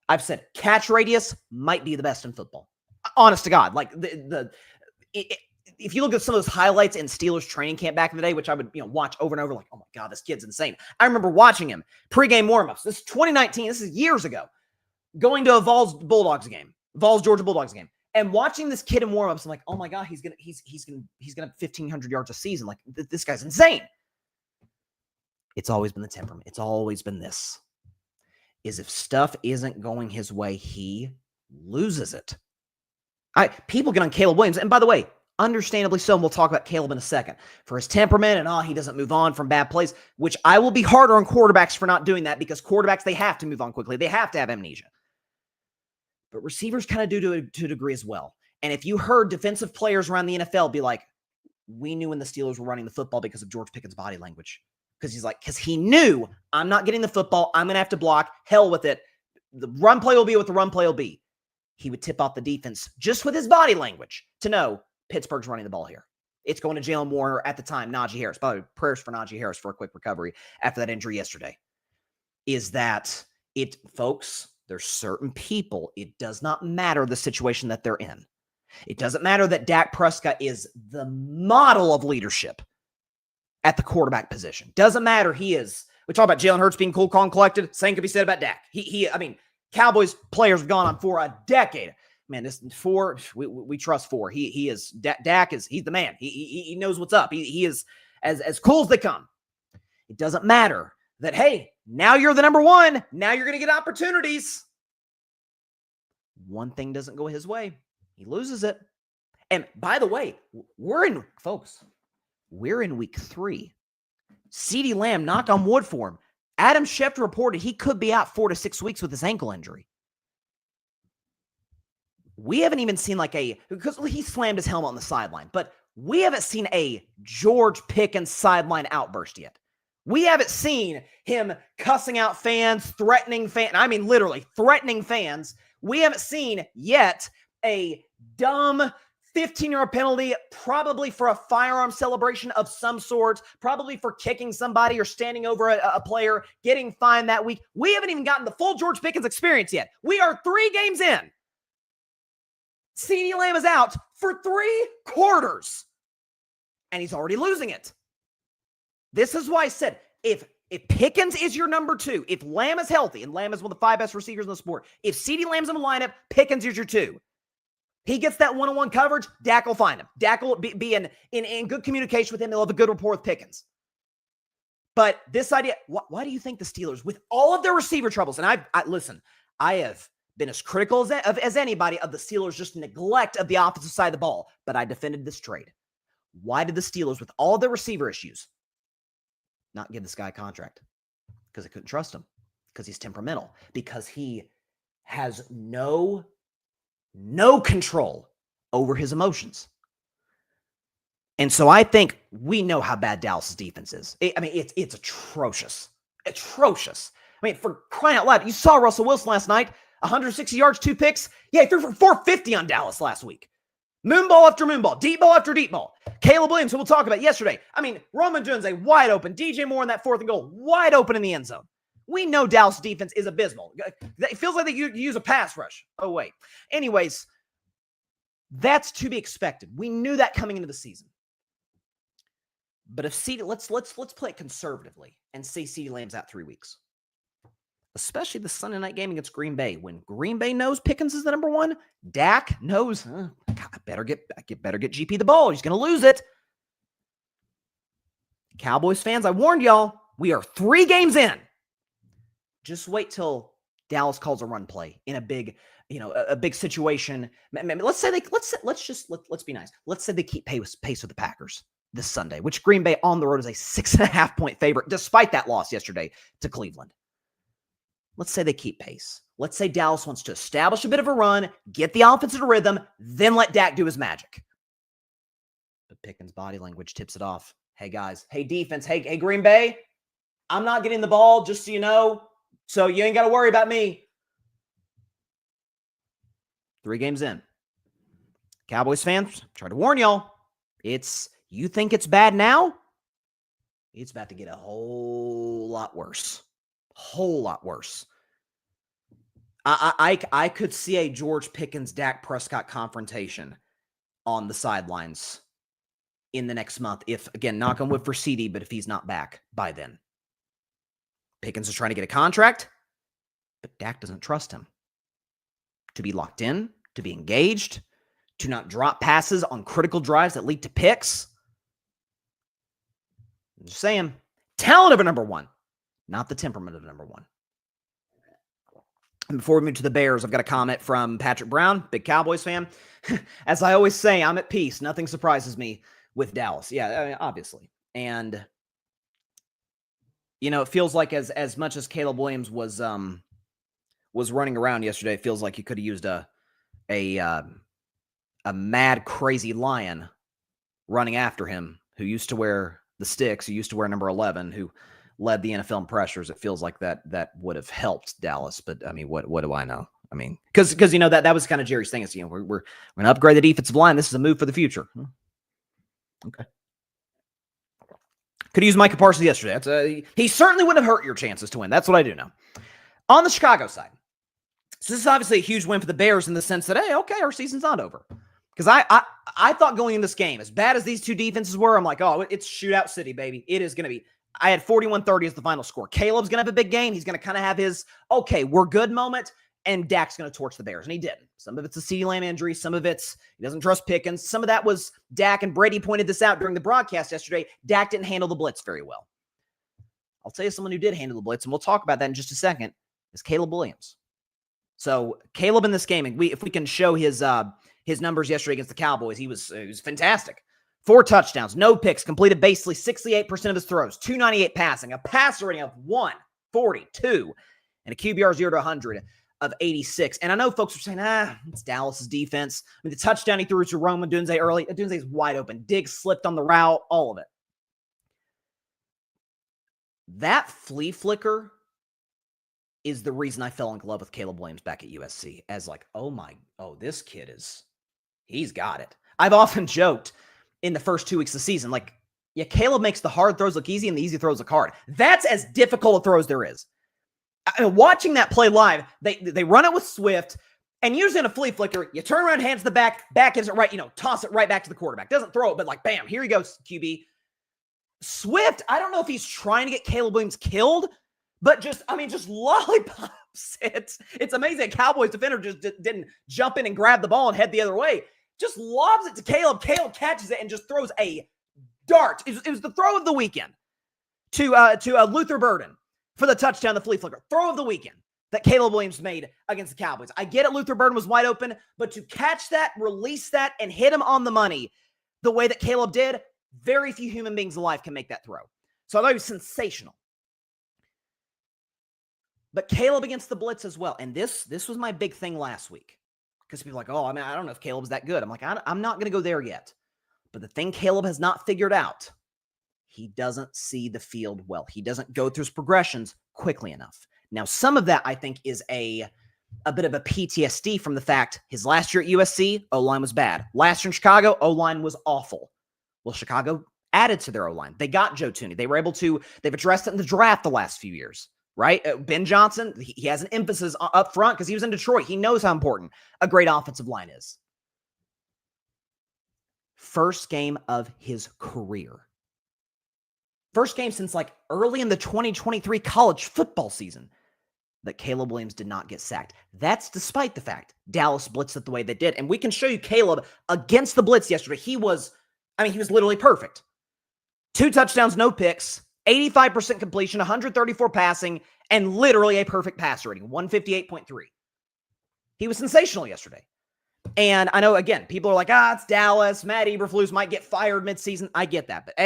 I've said catch radius might be the best in football. Honest to God. Like, if you look at some of those highlights in Steelers training camp back in the day, which I would watch over and over, like, oh my God, this kid's insane. I remember watching him pregame warmups. This is 2019. This is years ago. Going to a Vols Georgia Bulldogs game, and watching this kid in warmups, I'm like, oh my God, he's gonna have 1,500 yards a season. Like, this guy's insane. It's always been the temperament. It's always been this. Is if stuff isn't going his way, he loses it. People get on Caleb Williams, and by the way, understandably so, and we'll talk about Caleb in a second, for his temperament and he doesn't move on from bad plays, which I will be harder on quarterbacks for not doing that, because quarterbacks, they have to move on quickly. They have to have amnesia. But receivers kind of do to a degree as well. And if you heard defensive players around the NFL be like, we knew when the Steelers were running the football because of George Pickens' body language. Because he knew, I'm not getting the football. I'm going to have to block. Hell with it. The run play will be what the run play will be. he would tip off the defense just with his body language to know Pittsburgh's running the ball here. It's going to Jalen Warner at the time, Najee Harris. By the way, prayers for Najee Harris for a quick recovery after that injury yesterday. Is that it, folks? There's certain people, it does not matter the situation that they're in. It doesn't matter that Dak Prescott is the model of leadership at the quarterback position. Doesn't matter. He is. We talk about Jalen Hurts being cool, calm, collected. Same could be said about Dak. I mean, Cowboys players have gone on for a decade. Man, this four, we trust four. He is, Dak is, he's the man. He knows what's up. He is as cool as they come. It doesn't matter that, hey, now you're the number one. Now you're going to get opportunities. One thing doesn't go his way. He loses it. And by the way, we're in week 3. CeeDee Lamb, knock on wood for him. Adam Schefter reported he could be out 4 to 6 weeks with his ankle injury. We haven't even seen because he slammed his helmet on the sideline, but we haven't seen a George Pickens sideline outburst yet. We haven't seen him cussing out fans, threatening fans. I mean, literally threatening fans. We haven't seen yet a dumb 15-yard penalty, probably for a firearm celebration of some sort, probably for kicking somebody or standing over a player, getting fined that week. We haven't even gotten the full George Pickens experience yet. We are 3 games in. CeeDee Lamb is out for 3 quarters, and he's already losing it. This is why I said, if Pickens is your number 2, if Lamb is healthy, and Lamb is one of the 5 best receivers in the sport, if CeeDee Lamb's in the lineup, Pickens is your 2. He gets that one-on-one coverage, Dak will find him. Dak will be in good communication with him. He'll have a good rapport with Pickens. But this idea, why do you think the Steelers, with all of their receiver troubles, and I listen, I have been as critical as anybody of the Steelers' just neglect of the offensive side of the ball, but I defended this trade. Why did the Steelers, with all their receiver issues, not give this guy a contract? Because they couldn't trust him. Because he's temperamental. Because he has no control over his emotions. And so I think we know how bad Dallas' defense is. It's atrocious. Atrocious. I mean, for crying out loud, you saw Russell Wilson last night, 160 yards, 2 picks. Yeah, he threw for 450 on Dallas last week. Moon ball after moon ball, deep ball after deep ball. Caleb Williams, who we'll talk about yesterday. I mean, Roman Jones, a wide open. DJ Moore in that 4th and goal, wide open in the end zone. We know Dallas defense is abysmal. It feels like they use a pass rush. Oh, wait. Anyways, that's to be expected. We knew that coming into the season. But if let's play it conservatively and say CeeDee Lamb's out 3 weeks. Especially the Sunday night game against Green Bay. When Green Bay knows Pickens is the number 1, Dak knows, I better get GP the ball. He's going to lose it. Cowboys fans, I warned y'all, we are 3 games in. Just wait till Dallas calls a run play in a big situation. Let's be nice. Let's say they keep pace with the Packers this Sunday, which Green Bay on the road is a 6.5-point favorite, despite that loss yesterday to Cleveland. Let's say they keep pace. Let's say Dallas wants to establish a bit of a run, get the offense in a rhythm, then let Dak do his magic. But Pickens' body language tips it off. Hey, guys. Hey, defense. Hey, Green Bay. I'm not getting the ball, just so you know. So you ain't got to worry about me. 3 games in. Cowboys fans, try to warn y'all. You think it's bad now? It's about to get a whole lot worse. Whole lot worse. I could see a George Pickens, Dak Prescott confrontation on the sidelines in the next month. If, again, knock on wood for CD, but if he's not back by then. Pickens is trying to get a contract, but Dak doesn't trust him to be locked in, to be engaged, to not drop passes on critical drives that lead to picks. I'm just saying, talent of a number 1. Not the temperament of number 1. And before we move to the Bears, I've got a comment from Patrick Brown, big Cowboys fan. As I always say, I'm at peace. Nothing surprises me with Dallas. Yeah, obviously. And, it feels like as much as Caleb Williams was running around yesterday, it feels like he could have used a mad, crazy lion running after him who used to wear the sticks, who used to wear number 11, who led the NFL in pressures. It feels like that would have helped Dallas, but I mean, what do I know? I mean, because that was kind of Jerry's thing. Is we're going to upgrade the defensive line. This is a move for the future. Okay. Could have used Micah Parsons yesterday. He certainly wouldn't have hurt your chances to win. That's what I do know. On the Chicago side, so this is obviously a huge win for the Bears in the sense that, hey, okay, our season's not over. Because I thought going in this game, as bad as these two defenses were, I'm like, oh, it's shootout city, baby. It is going to be. I had 41-30 as the final score. Caleb's going to have a big game. He's going to kind of have his, okay, we're good moment, and Dak's going to torch the Bears. And he didn't. Some of it's a CeeDee Lamb injury. Some of it's he doesn't trust Pickens. Some of that was Dak, and Brady pointed this out during the broadcast yesterday. Dak didn't handle the blitz very well. I'll tell you someone who did handle the blitz, and we'll talk about that in just a second, is Caleb Williams. So Caleb in this game, and if we can show his numbers yesterday against the Cowboys, he was fantastic. 4 touchdowns, no picks, completed basically 68% of his throws, 298 passing, a passer rating of 142, and a QBR 0 to 100 of 86. And I know folks are saying, it's Dallas's defense. I mean, the touchdown he threw to Rome Odunze early, Odunze's wide open. Diggs slipped on the route, all of it. That flea flicker is the reason I fell in love with Caleb Williams back at USC as like, this kid he's got it. I've often joked in the first 2 weeks of the season, like, yeah, Caleb makes the hard throws look easy and the easy throws look hard. That's as difficult a throw as there is. Watching that play live, they run it with Swift, and usually in a flea flicker, you turn around, hands to the back is it right, toss it right back to the quarterback. Doesn't throw it, but like, bam, here he goes, QB. Swift, I don't know if he's trying to get Caleb Williams killed, but just lollipops it. It's amazing. Cowboys defender just didn't jump in and grab the ball and head the other way. Just lobs it to Caleb. Caleb catches it and just throws a dart. It was the throw of the weekend to Luther Burden for the touchdown, the flea flicker. Throw of the weekend that Caleb Williams made against the Cowboys. I get it, Luther Burden was wide open, but to catch that, release that, and hit him on the money the way that Caleb did, very few human beings alive can make that throw. So I thought it was sensational. But Caleb against the blitz as well. And this was my big thing last week. Because people are like, I don't know if Caleb's that good. I'm like, I'm not going to go there yet. But the thing Caleb has not figured out, he doesn't see the field well. He doesn't go through his progressions quickly enough. Now, some of that, I think, is a bit of a PTSD from the fact his last year at USC, O-line was bad. Last year in Chicago, O-line was awful. Well, Chicago added to their O-line. They got Joe Thuney. They've addressed it in the draft the last few years. Right? Ben Johnson, he has an emphasis up front because he was in Detroit. He knows how important a great offensive line is. First game of his career. First game since like early in the 2023 college football season that Caleb Williams did not get sacked. That's despite the fact Dallas blitzed it the way they did. And we can show you Caleb against the blitz yesterday. He was literally perfect. 2 touchdowns, no picks. 85% completion, 134 passing, and literally a perfect passer rating, 158.3. He was sensational yesterday. And I know, again, people are like, it's Dallas. Matt Eberflus might get fired midseason. I get that. But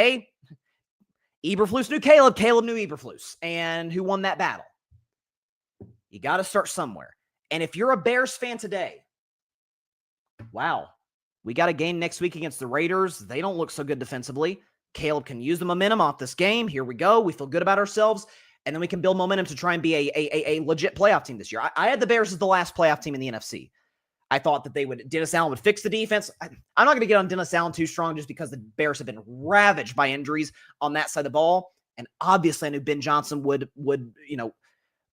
Eberflus knew Caleb. Caleb knew Eberflus. And who won that battle? You got to start somewhere. And if you're a Bears fan today, wow, we got a game next week against the Raiders. They don't look so good defensively. Caleb can use the momentum off this game. Here we go. We feel good about ourselves. And then we can build momentum to try and be a legit playoff team this year. I had the Bears as the last playoff team in the NFC. I thought that Dennis Allen would fix the defense. I'm not going to get on Dennis Allen too strong just because the Bears have been ravaged by injuries on that side of the ball. And obviously I knew Ben Johnson would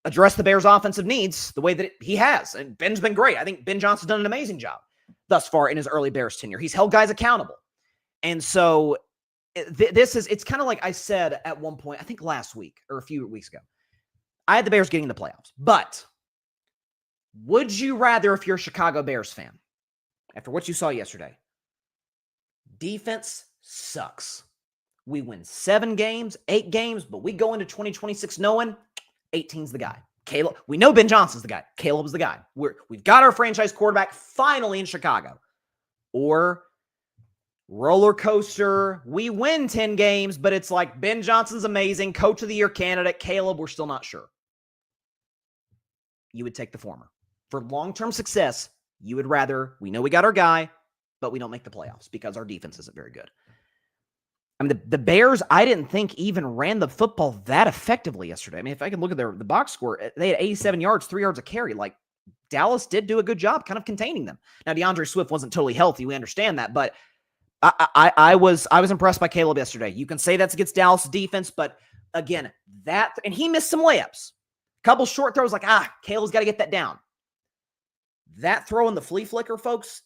address the Bears' offensive needs the way that he has. And Ben's been great. I think Ben Johnson's done an amazing job thus far in his early Bears tenure. He's held guys accountable. And so it's kind of like I said at one point, I think last week or a few weeks ago, I had the Bears getting the playoffs. But would you rather, if you're a Chicago Bears fan, after what you saw yesterday, defense sucks. We win 7 games, 8 games, but we go into 2026 knowing 18's the guy. Caleb, we know Ben Johnson's the guy. Caleb's the guy. We've got our franchise quarterback finally in Chicago. Or roller coaster, we win 10 games, but it's like Ben Johnson's amazing, coach of the year candidate. Caleb, we're still not sure. You would take the former. For long-term success, you would rather, we know we got our guy, but we don't make the playoffs because our defense isn't very good. I mean, the Bears, I didn't think even ran the football that effectively yesterday. I mean, if I can look at the box score, they had 87 yards, 3 yards a carry. Like, Dallas did do a good job kind of containing them. Now, DeAndre Swift wasn't totally healthy. We understand that, but I was impressed by Caleb yesterday. You can say that's against Dallas defense, but again, and he missed some layups. A couple short throws like, Caleb's got to get that down. That throw in the flea flicker, folks,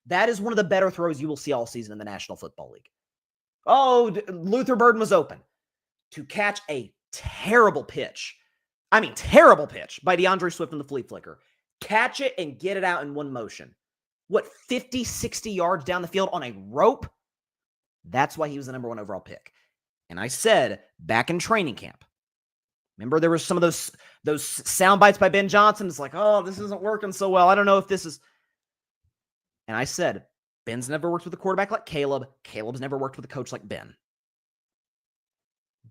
that is one of the better throws you will see all season in the National Football League. Oh, Luther Burden was open. To catch a terrible pitch by DeAndre Swift in the flea flicker. Catch it and get it out in one motion. 50, 60 yards down the field on a rope? That's why he was the number 1 overall pick. And I said back in training camp, remember there was some of those sound bites by Ben Johnson. It's like, oh, this isn't working so well. I don't know if this is. And I said, Ben's never worked with a quarterback like Caleb. Caleb's never worked with a coach like Ben.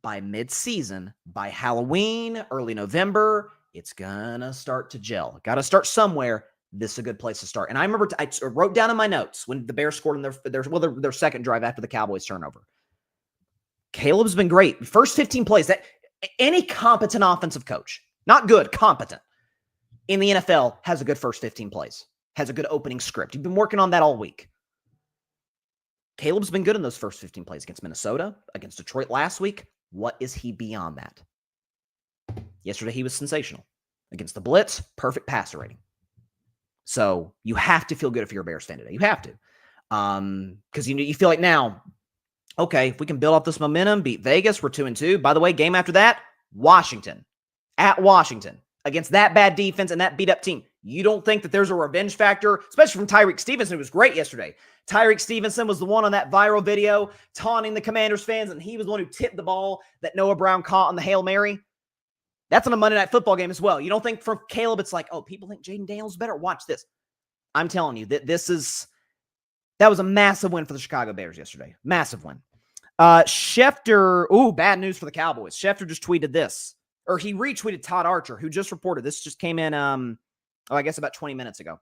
By mid-season, by Halloween, early November, it's going to start to gel. Got to start somewhere. This is a good place to start. And I remember I wrote down in my notes when the Bears scored in their second drive after the Cowboys turnover. Caleb's been great. First 15 plays, that any competent offensive coach, not good, competent, in the NFL has a good first 15 plays, has a good opening script. You've been working on that all week. Caleb's been good in those first 15 plays against Minnesota, against Detroit last week. What is he beyond that? Yesterday, he was sensational. Against the blitz, perfect passer rating. So you have to feel good if you're a Bears fan today. You have to. Because you feel like now, okay, if we can build up this momentum, beat Vegas, we're 2-2. By the way, game after that, Washington. At Washington. Against that bad defense and that beat-up team. You don't think that there's a revenge factor, especially from Tyreek Stevenson, who was great yesterday. Tyreek Stevenson was the one on that viral video taunting the Commanders fans, and he was the one who tipped the ball that Noah Brown caught on the Hail Mary. That's on a Monday Night Football game as well. You don't think for Caleb it's like, oh, people think Jaden Daniels better? Watch this. I'm telling you, that was a massive win for the Chicago Bears yesterday. Massive win. Schefter, bad news for the Cowboys. Schefter just tweeted this, or he retweeted Todd Archer, who just reported. This just came in, I guess about 20 minutes ago.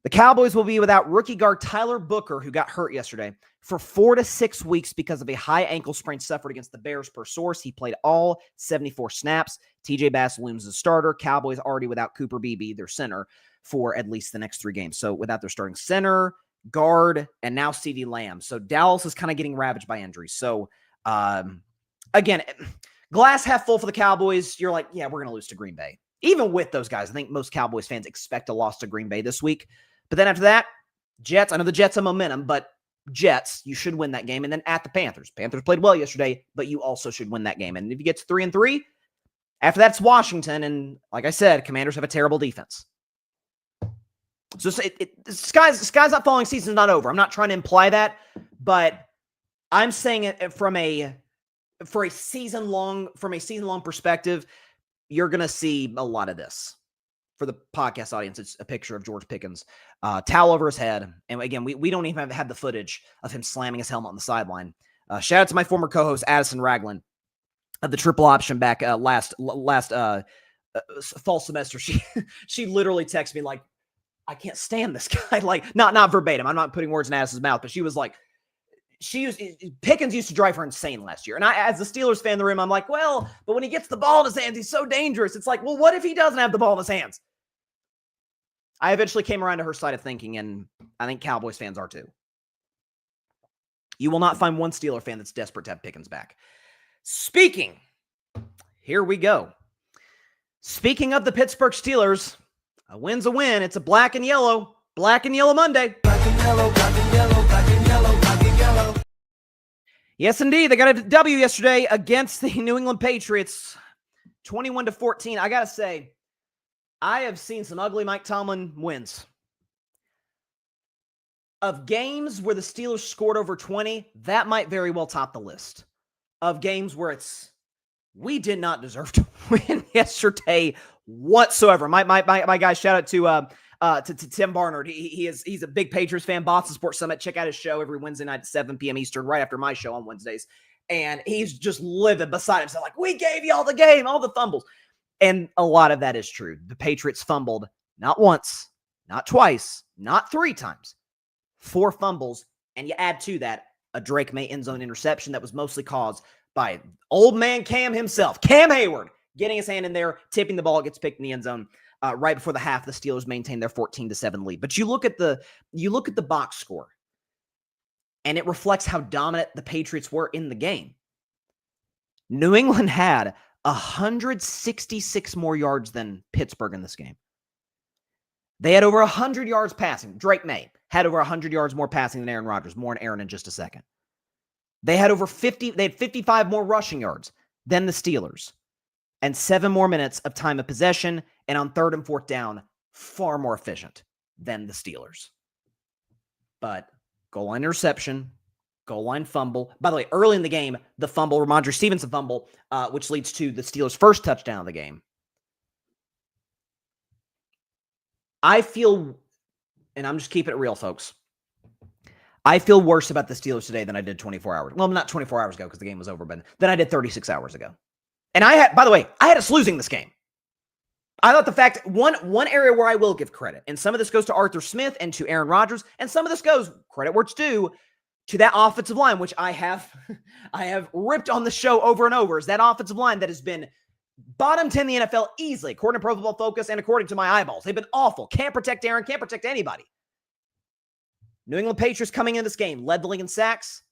The Cowboys will be without rookie guard Tyler Booker, who got hurt yesterday, for 4 to 6 weeks because of a high ankle sprain suffered against the Bears per source. He played all 74 snaps. TJ Bass looms as starter. Cowboys already without Cooper Beebe, their center, for at least the next 3 games. So without their starting center, guard, and now CeeDee Lamb. So Dallas is kind of getting ravaged by injuries. So again, glass half full for the Cowboys. You're like, yeah, we're going to lose to Green Bay. Even with those guys, I think most Cowboys fans expect a loss to Green Bay this week. But then after that, Jets, I know the Jets have momentum, but Jets, you should win that game. And then at the Panthers. Panthers played well yesterday, but you also should win that game. And if you get to 3-3, after that's Washington. And like I said, Commanders have a terrible defense. So the sky's not falling, season's not over. I'm not trying to imply that, but I'm saying it from a season-long perspective, you're going to see a lot of this. For the podcast audience, it's a picture of George Pickens, towel over his head. And again, we don't even have the footage of him slamming his helmet on the sideline. Shout out to my former co-host, Addison Ragland, of the Triple Option back last fall semester. She literally texted me like, I can't stand this guy. Like, not verbatim. I'm not putting words in Addison's mouth, but she was like, Pickens used to drive her insane last year. And I, as a Steelers fan in the room, I'm like, well, but when he gets the ball in his hands, he's so dangerous. It's like, well, what if he doesn't have the ball in his hands? I eventually came around to her side of thinking, and I think Cowboys fans are too. You will not find one Steeler fan that's desperate to have Pickens back. Here we go. Speaking of the Pittsburgh Steelers, a win's a win. It's a black and yellow Monday. Black and yellow, black and yellow, black and yellow, black and yellow. Yes, indeed. They got a W yesterday against the New England Patriots, 21-14. I got to say, I have seen some ugly Mike Tomlin wins. Of games where the Steelers scored over 20, that might very well top the list. Of games where we did not deserve to win yesterday whatsoever. My guy, shout out to Tim Barnard. He's a big Patriots fan. Boston Sports Summit. Check out his show every Wednesday night at 7 p.m. Eastern, right after my show on Wednesdays. And he's just living beside himself. Like, we gave you all the game, all the fumbles. And a lot of that is true. The Patriots fumbled not once, not twice, not 3 times. 4 fumbles. And you add to that a Drake May end zone interception that was mostly caused by old man Cam himself, Cam Hayward, getting his hand in there, tipping the ball, it gets picked in the end zone. right before the half, the Steelers maintained their 14-7 lead. But you look at the box score, and it reflects how dominant the Patriots were in the game. New England had 166 more yards than Pittsburgh in this game. They had over 100 yards passing. Drake May had over 100 yards more passing than Aaron Rodgers. More on Aaron in just a second. They had 55 more rushing yards than the Steelers. And 7 more minutes of time of possession. And on 3rd and 4th down, far more efficient than the Steelers. But goal line interception, goal line fumble. By the way, early in the game, the fumble, Ramondre Stevenson fumble, which leads to the Steelers' first touchdown of the game. I feel, and I'm just keeping it real, folks, I feel worse about the Steelers today than I did 24 hours. Well, not 24 hours ago because the game was over, but than I did 36 hours ago. And by the way, I had us losing this game. I thought the fact, one area where I will give credit, and some of this goes to Arthur Smith and to Aaron Rodgers, and some of this goes, credit where it's due, to that offensive line, which I have ripped on the show over and over, is that offensive line that has been bottom 10 in the NFL easily, according to Pro Football Focus and according to my eyeballs. They've been awful. Can't protect Aaron, can't protect anybody. New England Patriots coming in this game led the league in sacks,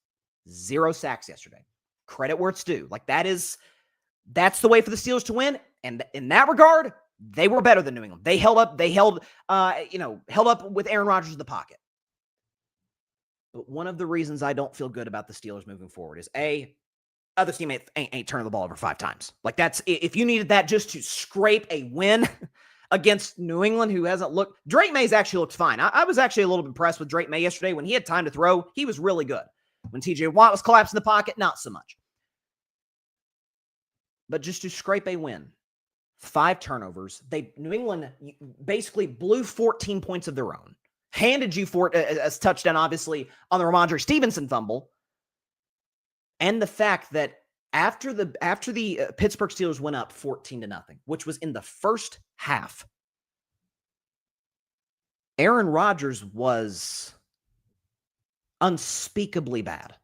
0 sacks yesterday. Credit where it's due. That's the way for the Steelers to win. And in that regard, they were better than New England. They held up with Aaron Rodgers in the pocket. But one of the reasons I don't feel good about the Steelers moving forward is other team ain't turning the ball over 5 times. That's, if you needed that just to scrape a win against New England, who hasn't looked, Drake May's actually looked fine. I was actually a little bit impressed with Drake May yesterday. When he had time to throw, he was really good. When TJ Watt was collapsing the pocket, not so much. But just to scrape a win, 5 turnovers. New England basically blew 14 points of their own. Handed you for it as touchdown, obviously, on the Ramondre Stevenson fumble. And the fact that after the Pittsburgh Steelers went up 14-0, which was in the first half, Aaron Rodgers was unspeakably bad.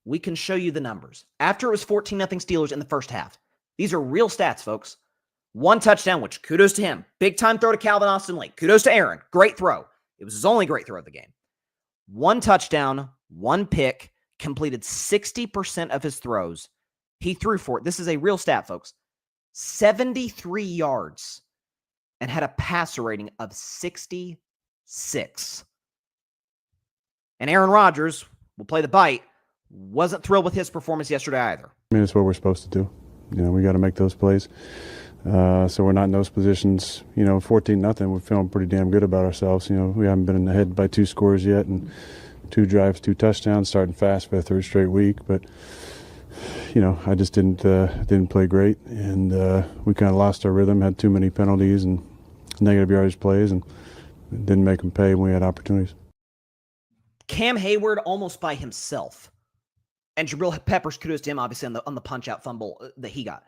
We can show you the numbers. After it was 14-0 Steelers in the first half, these are real stats, folks. 1 touchdown, which kudos to him. Big time throw to Calvin Austin-Lee. Kudos to Aaron. Great throw. It was his only great throw of the game. 1 touchdown, 1 pick, completed 60% of his throws. He threw for it. This is a real stat, folks. 73 yards and had a passer rating of 66. And Aaron Rodgers, will play the bite, wasn't thrilled with his performance yesterday either. I mean, it's what we're supposed to do. We got to make those plays. So we're not in those positions. 14-0, we're feeling pretty damn good about ourselves. We haven't been in the head by 2 scores yet, and 2 drives, 2 touchdowns, starting fast for the 3rd straight week. But I just didn't play great, and we kind of lost our rhythm. Had too many penalties and negative yardage plays, and didn't make them pay when we had opportunities. Cam Hayward almost by himself, and Jabril Peppers, kudos to him, obviously on the punch out fumble that he got.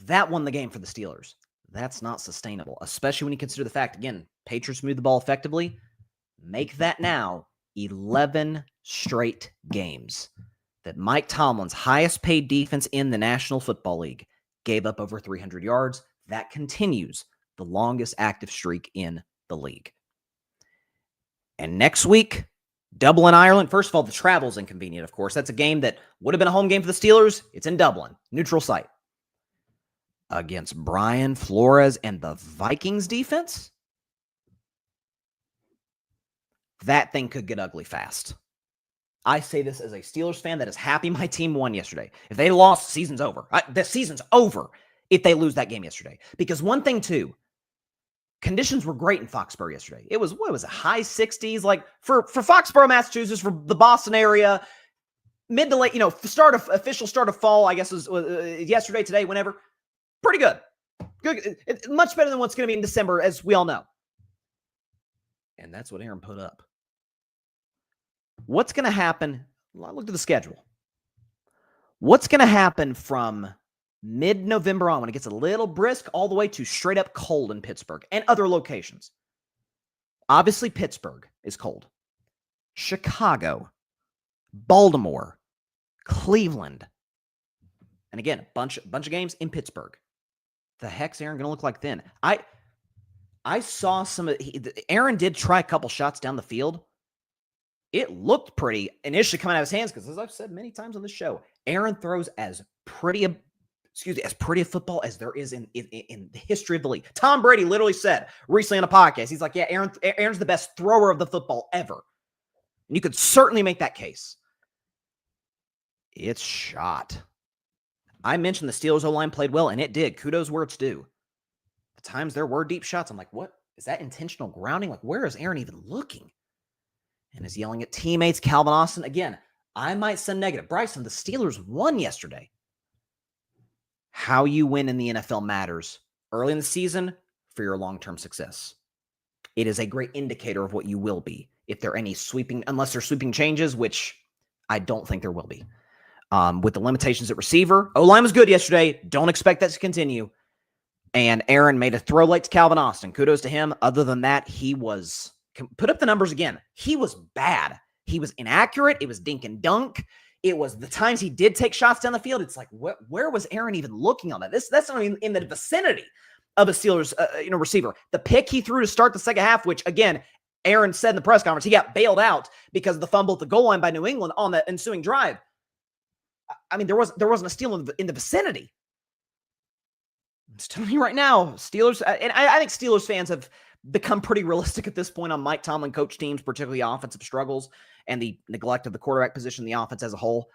That won the game for the Steelers. That's not sustainable, especially when you consider the fact, again, Patriots moved the ball effectively. Make that now 11 straight games that Mike Tomlin's highest paid defense in the National Football League gave up over 300 yards. That continues the longest active streak in the league. And next week, Dublin, Ireland. First of all, the travel's inconvenient, of course. That's a game that would have been a home game for the Steelers. It's in Dublin, neutral site. Against Brian Flores and the Vikings defense, that thing could get ugly fast. I say this as a Steelers fan that is happy my team won yesterday. If they lost, the season's over. The season's over if they lose that game yesterday. Because one thing, too, conditions were great in Foxborough yesterday. It was, high 60s? For Foxborough, Massachusetts, for the Boston area, mid to late, official start of fall, I guess was yesterday, today, whenever. Pretty good. Good. Much better than what's going to be in December, as we all know. And that's what Aaron put up. What's going to happen? I looked at the schedule. What's going to happen from mid-November on when it gets a little brisk all the way to straight up cold in Pittsburgh and other locations? Obviously, Pittsburgh is cold. Chicago, Baltimore, Cleveland, and again, a bunch of games in Pittsburgh. The heck's Aaron going to look like then? I saw Aaron did try a couple shots down the field. It looked pretty initially coming out of his hands because, as I've said many times on the show, Aaron throws as pretty a football as there is in the history of the league. Tom Brady literally said recently on a podcast, he's like, yeah, Aaron's the best thrower of the football ever. And you could certainly make that case. It's shot. I mentioned the Steelers O-line played well, and it did. Kudos where it's due. The times there were deep shots, I'm like, what? Is that intentional grounding? Like, where is Aaron even looking? And is yelling at teammates. Calvin Austin, again, I might send negative. Bryson, the Steelers won yesterday. How you win in the NFL matters early in the season for your long-term success. It is a great indicator of what you will be. If there are any unless there's sweeping changes, which I don't think there will be. With the limitations at receiver, O-line was good yesterday. Don't expect that to continue. And Aaron made a throw late to Calvin Austin. Kudos to him. Other than that, put up the numbers again. He was bad. He was inaccurate. It was dink and dunk. It was the times he did take shots down the field. It's like, where was Aaron even looking on that? That's not even in the vicinity of a Steelers receiver. The pick he threw to start the second half, which again, Aaron said in the press conference, he got bailed out because of the fumble at the goal line by New England on the ensuing drive. I mean, there wasn't a steal in the vicinity. I'm just telling you right now, Steelers, and I think Steelers fans have become pretty realistic at this point on Mike Tomlin coach teams, particularly offensive struggles and the neglect of the quarterback position, the offense as a whole.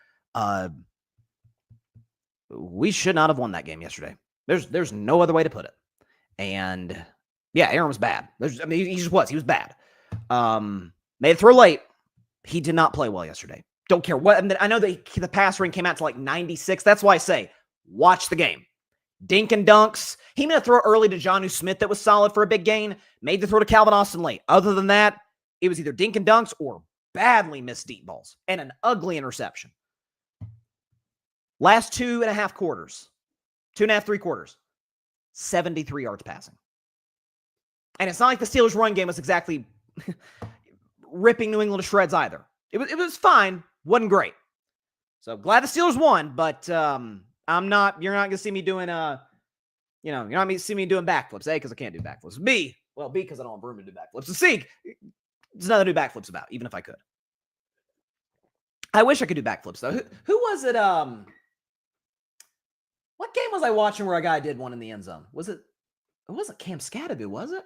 We should not have won that game yesterday. There's no other way to put it. And yeah, Aaron was bad. He just was. He was bad. Made it through late. He did not play well yesterday. Don't care what. I know that the pass rating came out to like 96. That's why I say watch the game. Dink and dunks. He made a throw early to Jonnu Smith that was solid for a big gain. Made the throw to Calvin Austin late. Other than that, it was either dink and dunks or badly missed deep balls and an ugly interception. Last 2.5 quarters, 2.5, 3 quarters, 73 yards passing. And it's not like the Steelers' run game was exactly ripping New England to shreds either. It was fine. Wasn't great. So glad the Steelers won, but you're not going to see me doing, you're not going to see me doing backflips. A, because I can't do backflips. B, because I don't have room to do backflips. And C, there's nothing to do backflips about, even if I could. I wish I could do backflips, though. Who was it? What game was I watching where a guy did one in the end zone? It wasn't Cam Scatterby, was it?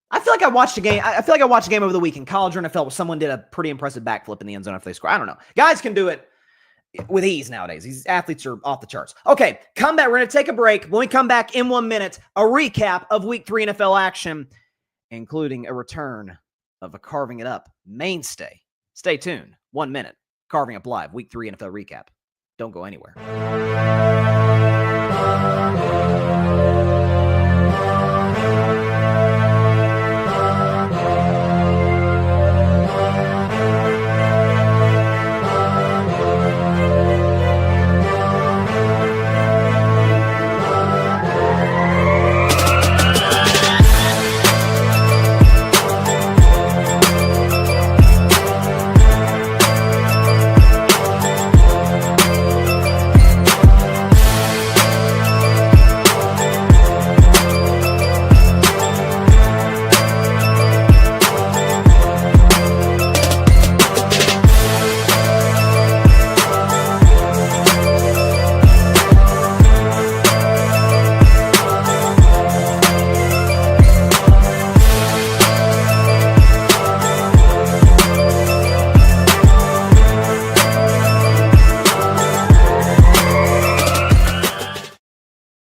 I feel like I watched a game over the weekend, college or NFL, where someone did a pretty impressive backflip in the end zone after they score. I don't know. Guys can do it with ease nowadays. These athletes are off the charts. Okay, come back. We're going to take a break. When we come back in 1 minute, a recap of Week 3 NFL action, including a return of a Carving It Up mainstay. Stay tuned. 1 minute. Carving Up Live, Week 3 NFL recap. Don't go anywhere.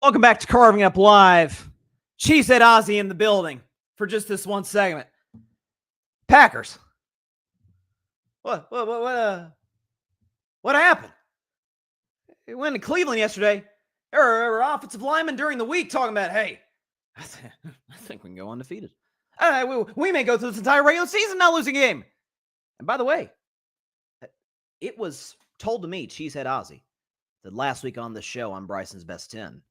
Welcome back to Carving Up Live. Cheesehead Ozzy in the building for just this one segment. Packers. What happened? It went to Cleveland yesterday. There were offensive linemen during the week talking about, hey, I think we can go undefeated. We may go through this entire regular season not losing a game. And by the way, it was told to me, Cheesehead Ozzy, that last week on the show on Bryson's Best 10,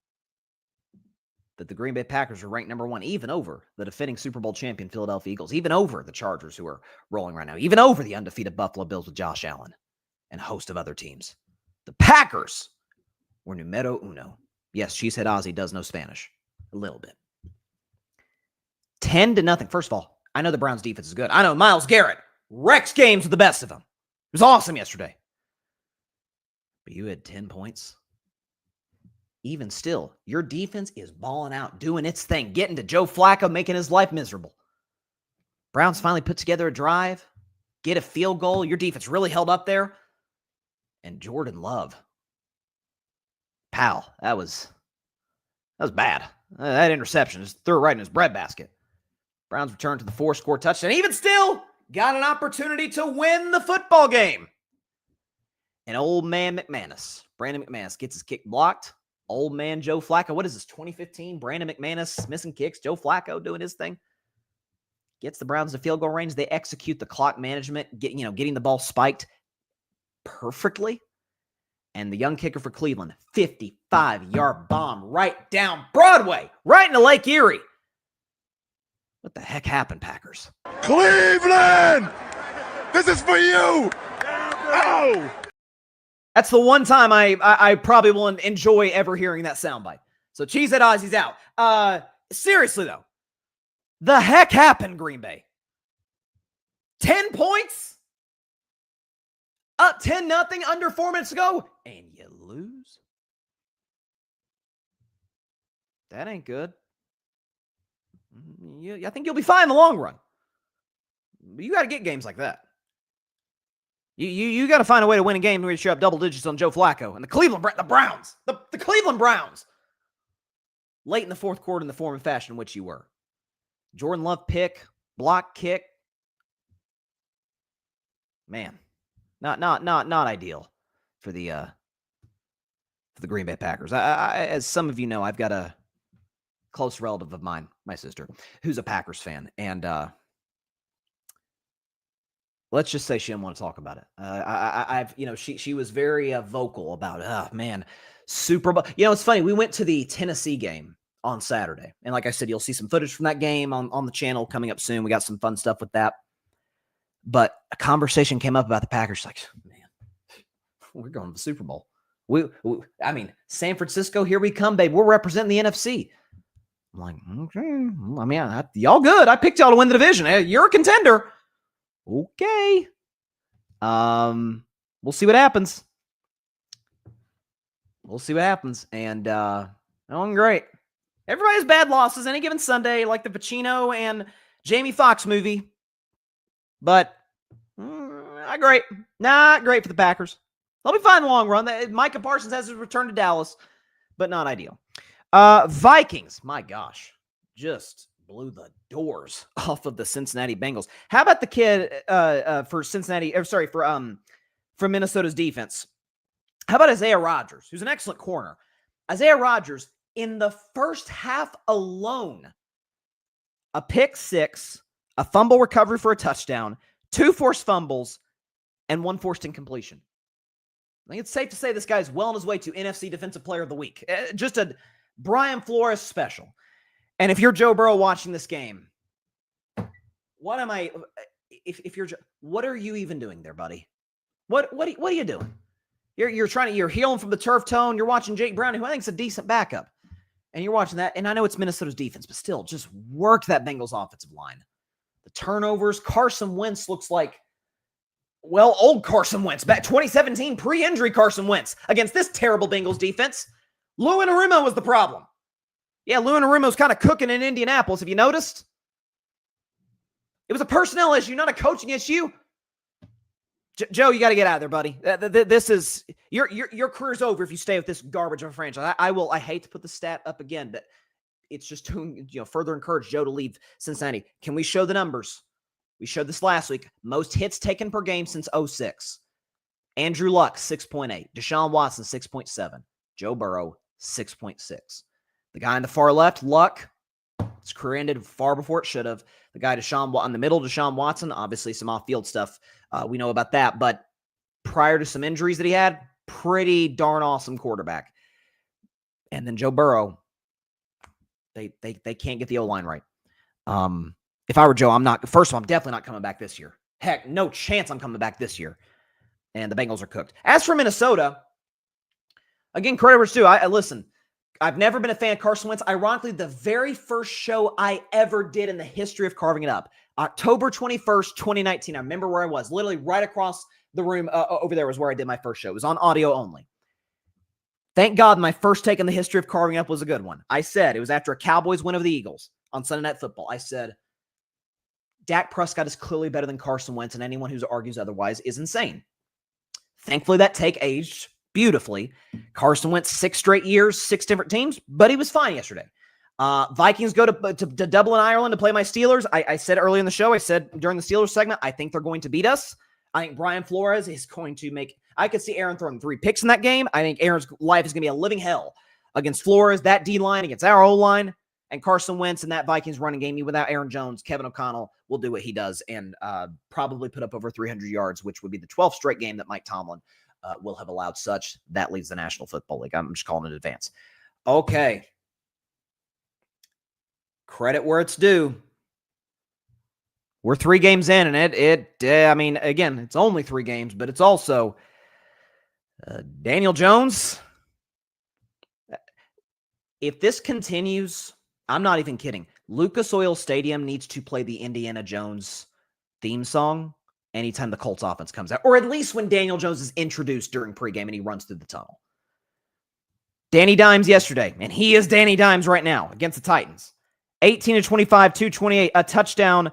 that the Green Bay Packers are ranked number 1, even over the defending Super Bowl champion Philadelphia Eagles, even over the Chargers, who are rolling right now, even over the undefeated Buffalo Bills with Josh Allen and a host of other teams. The Packers were numero uno. Yes, Cheesehead Ozzy does know Spanish. A little bit. 10-0. First of all, I know the Browns defense is good. I know Myles Garrett wrecks games with the best of them. It was awesome yesterday. But you had 10 points. Even still, your defense is balling out, doing its thing, getting to Joe Flacco, making his life miserable. Browns finally put together a drive, get a field goal. Your defense really held up there. And Jordan Love. Pal, that was bad. That interception just threw it right in his breadbasket. Browns returned to the 4-score touchdown. Even still, got an opportunity to win the football game. And old man McManus, Brandon McManus, gets his kick blocked. Old man Joe Flacco, what is this, 2015? Brandon McManus missing kicks. Joe Flacco doing his thing. Gets the Browns to field goal range. They execute the clock management, getting the ball spiked perfectly. And the young kicker for Cleveland, 55-yard bomb right down Broadway, right into Lake Erie. What the heck happened, Packers? Cleveland! This is for you! Oh! That's the one time I probably will enjoy ever hearing that soundbite. So Cheesehead Ozzy's out. Seriously, though. The heck happened, Green Bay? 10 points? Up 10-0 under 4 minutes to go, and you lose? That ain't good. I think you'll be fine in the long run. But you got to get games like that. You got to find a way to win a game where you show up double digits on Joe Flacco and the Browns. The Cleveland Browns. Late in the fourth quarter in the form and fashion in which you were. Jordan Love pick, block kick. Man, not ideal for the Green Bay Packers. As some of you know, I've got a close relative of mine, my sister, who's a Packers fan, and let's just say she didn't want to talk about it. She was very vocal about, Super Bowl. It's funny. We went to the Tennessee game on Saturday, and like I said, you'll see some footage from that game on the channel coming up soon. We got some fun stuff with that. But a conversation came up about the Packers. She's like, man, we're going to the Super Bowl. San Francisco, here we come, babe. We're representing the NFC. I'm like, okay. Y'all good. I picked y'all to win the division. You're a contender. Okay. We'll see what happens. And going great. Everybody has bad losses any given Sunday, like the Pacino and Jamie Foxx movie. But not great. Not great for the Packers. They'll be fine in the long run. Micah Parsons has his return to Dallas, but not ideal. Vikings, my gosh, just blew the doors off of the Cincinnati Bengals. How about the kid for Cincinnati? For Minnesota's defense? How about Isaiah Rodgers, who's an excellent corner? Isaiah Rodgers, in the first half alone, a pick six, a fumble recovery for a touchdown, 2 forced fumbles, and 1 forced incompletion. I think it's safe to say this guy's well on his way to NFC Defensive Player of the Week. Just a Brian Flores special. And if you're Joe Burrow watching this game, what are you even doing there, buddy? What are you doing? You're healing from the turf tone. You're watching Jake Browning, who I think is a decent backup. And you're watching that. And I know it's Minnesota's defense, but still, just work that Bengals offensive line. The turnovers. Carson Wentz looks like, old Carson Wentz. Back 2017, pre-injury Carson Wentz against this terrible Bengals defense. Lou Anarumo was the problem. Yeah, Lou Anarumo's kind of cooking in Indianapolis. Have you noticed? It was a personnel issue, not a coaching issue. Joe, you got to get out of there, buddy. This is your career's over if you stay with this garbage of a franchise. I hate to put the stat up again, but it's just to further encourage Joe to leave Cincinnati. Can we show the numbers? We showed this last week. Most hits taken per game since 2006. Andrew Luck, 6.8. Deshaun Watson, 6.7. Joe Burrow, 6.6. The guy on the far left, Luck, his career ended far before it should have. The guy in the middle, Deshaun Watson, obviously some off-field stuff. We know about that. But prior to some injuries that he had, pretty darn awesome quarterback. And then Joe Burrow, they can't get the O-line right. If I were Joe, I'm definitely not coming back this year. Heck, no chance I'm coming back this year. And the Bengals are cooked. As for Minnesota, again, credit where it's due. Listen, I've never been a fan of Carson Wentz. Ironically, the very first show I ever did in the history of Carving It Up, October 21st, 2019. I remember where I was. Literally right across the room over there was where I did my first show. It was on audio only. Thank God my first take in the history of Carving It Up was a good one. I said, it was after a Cowboys win over the Eagles on Sunday Night Football. I said, Dak Prescott is clearly better than Carson Wentz, and anyone who argues otherwise is insane. Thankfully, that take aged beautifully. Carson Wentz 6 straight years, 6 different teams, but he was fine yesterday. Vikings go to Dublin, Ireland to play my Steelers. I said earlier in the show, I said during the Steelers segment, I think they're going to beat us. I think Brian Flores is going to make – I could see Aaron throwing 3 picks in that game. I think Aaron's life is going to be a living hell against Flores, that D-line, against our O-line, and Carson Wentz and that Vikings running game. Without Aaron Jones, Kevin O'Connell will do what he does and probably put up over 300 yards, which would be the 12th straight game that Mike Tomlin will have allowed such. That leads the National Football League. I'm just calling it in advance. Okay. Credit where it's due. We're 3 games in, and I mean, again, it's only 3 games, but it's also Daniel Jones. If this continues, I'm not even kidding. Lucas Oil Stadium needs to play the Indiana Jones theme song anytime the Colts offense comes out, or at least when Daniel Jones is introduced during pregame and he runs through the tunnel. Danny Dimes yesterday, and he is Danny Dimes right now against the Titans. 18-25, 228, a touchdown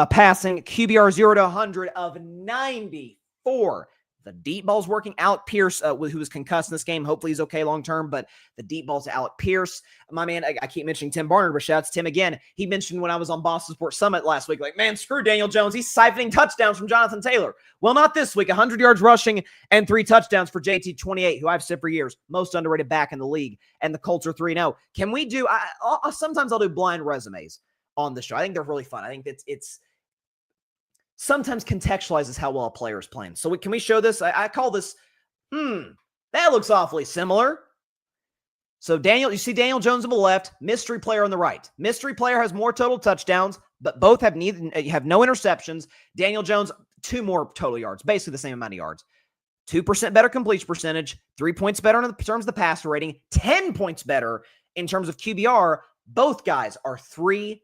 passing, QBR 0 to 100 of 94. The deep ball's working. Alec Pierce, who was concussed in this game, hopefully he's okay long-term, but the deep ball's to Alec Pierce. My man, I keep mentioning Tim Barnard, but shouts Tim again. He mentioned when I was on Boston Sports Summit last week, like, man, screw Daniel Jones. He's siphoning touchdowns from Jonathan Taylor. Well, not this week. 100 yards rushing and 3 touchdowns for JT28, who I've said for years, most underrated back in the league, and the Colts are 3-0. Can we do, sometimes I'll do blind resumes on the show. I think they're really fun. I think it's sometimes contextualizes how well a player is playing. So can we show this? I call this, that looks awfully similar. So you see Daniel Jones on the left, mystery player on the right. Mystery player has more total touchdowns, but both have no interceptions. Daniel Jones, 2 more total yards, basically the same amount of yards. 2% better completion percentage, 3 points better in terms of the passer rating, 10 points better in terms of QBR. Both guys are 3-0.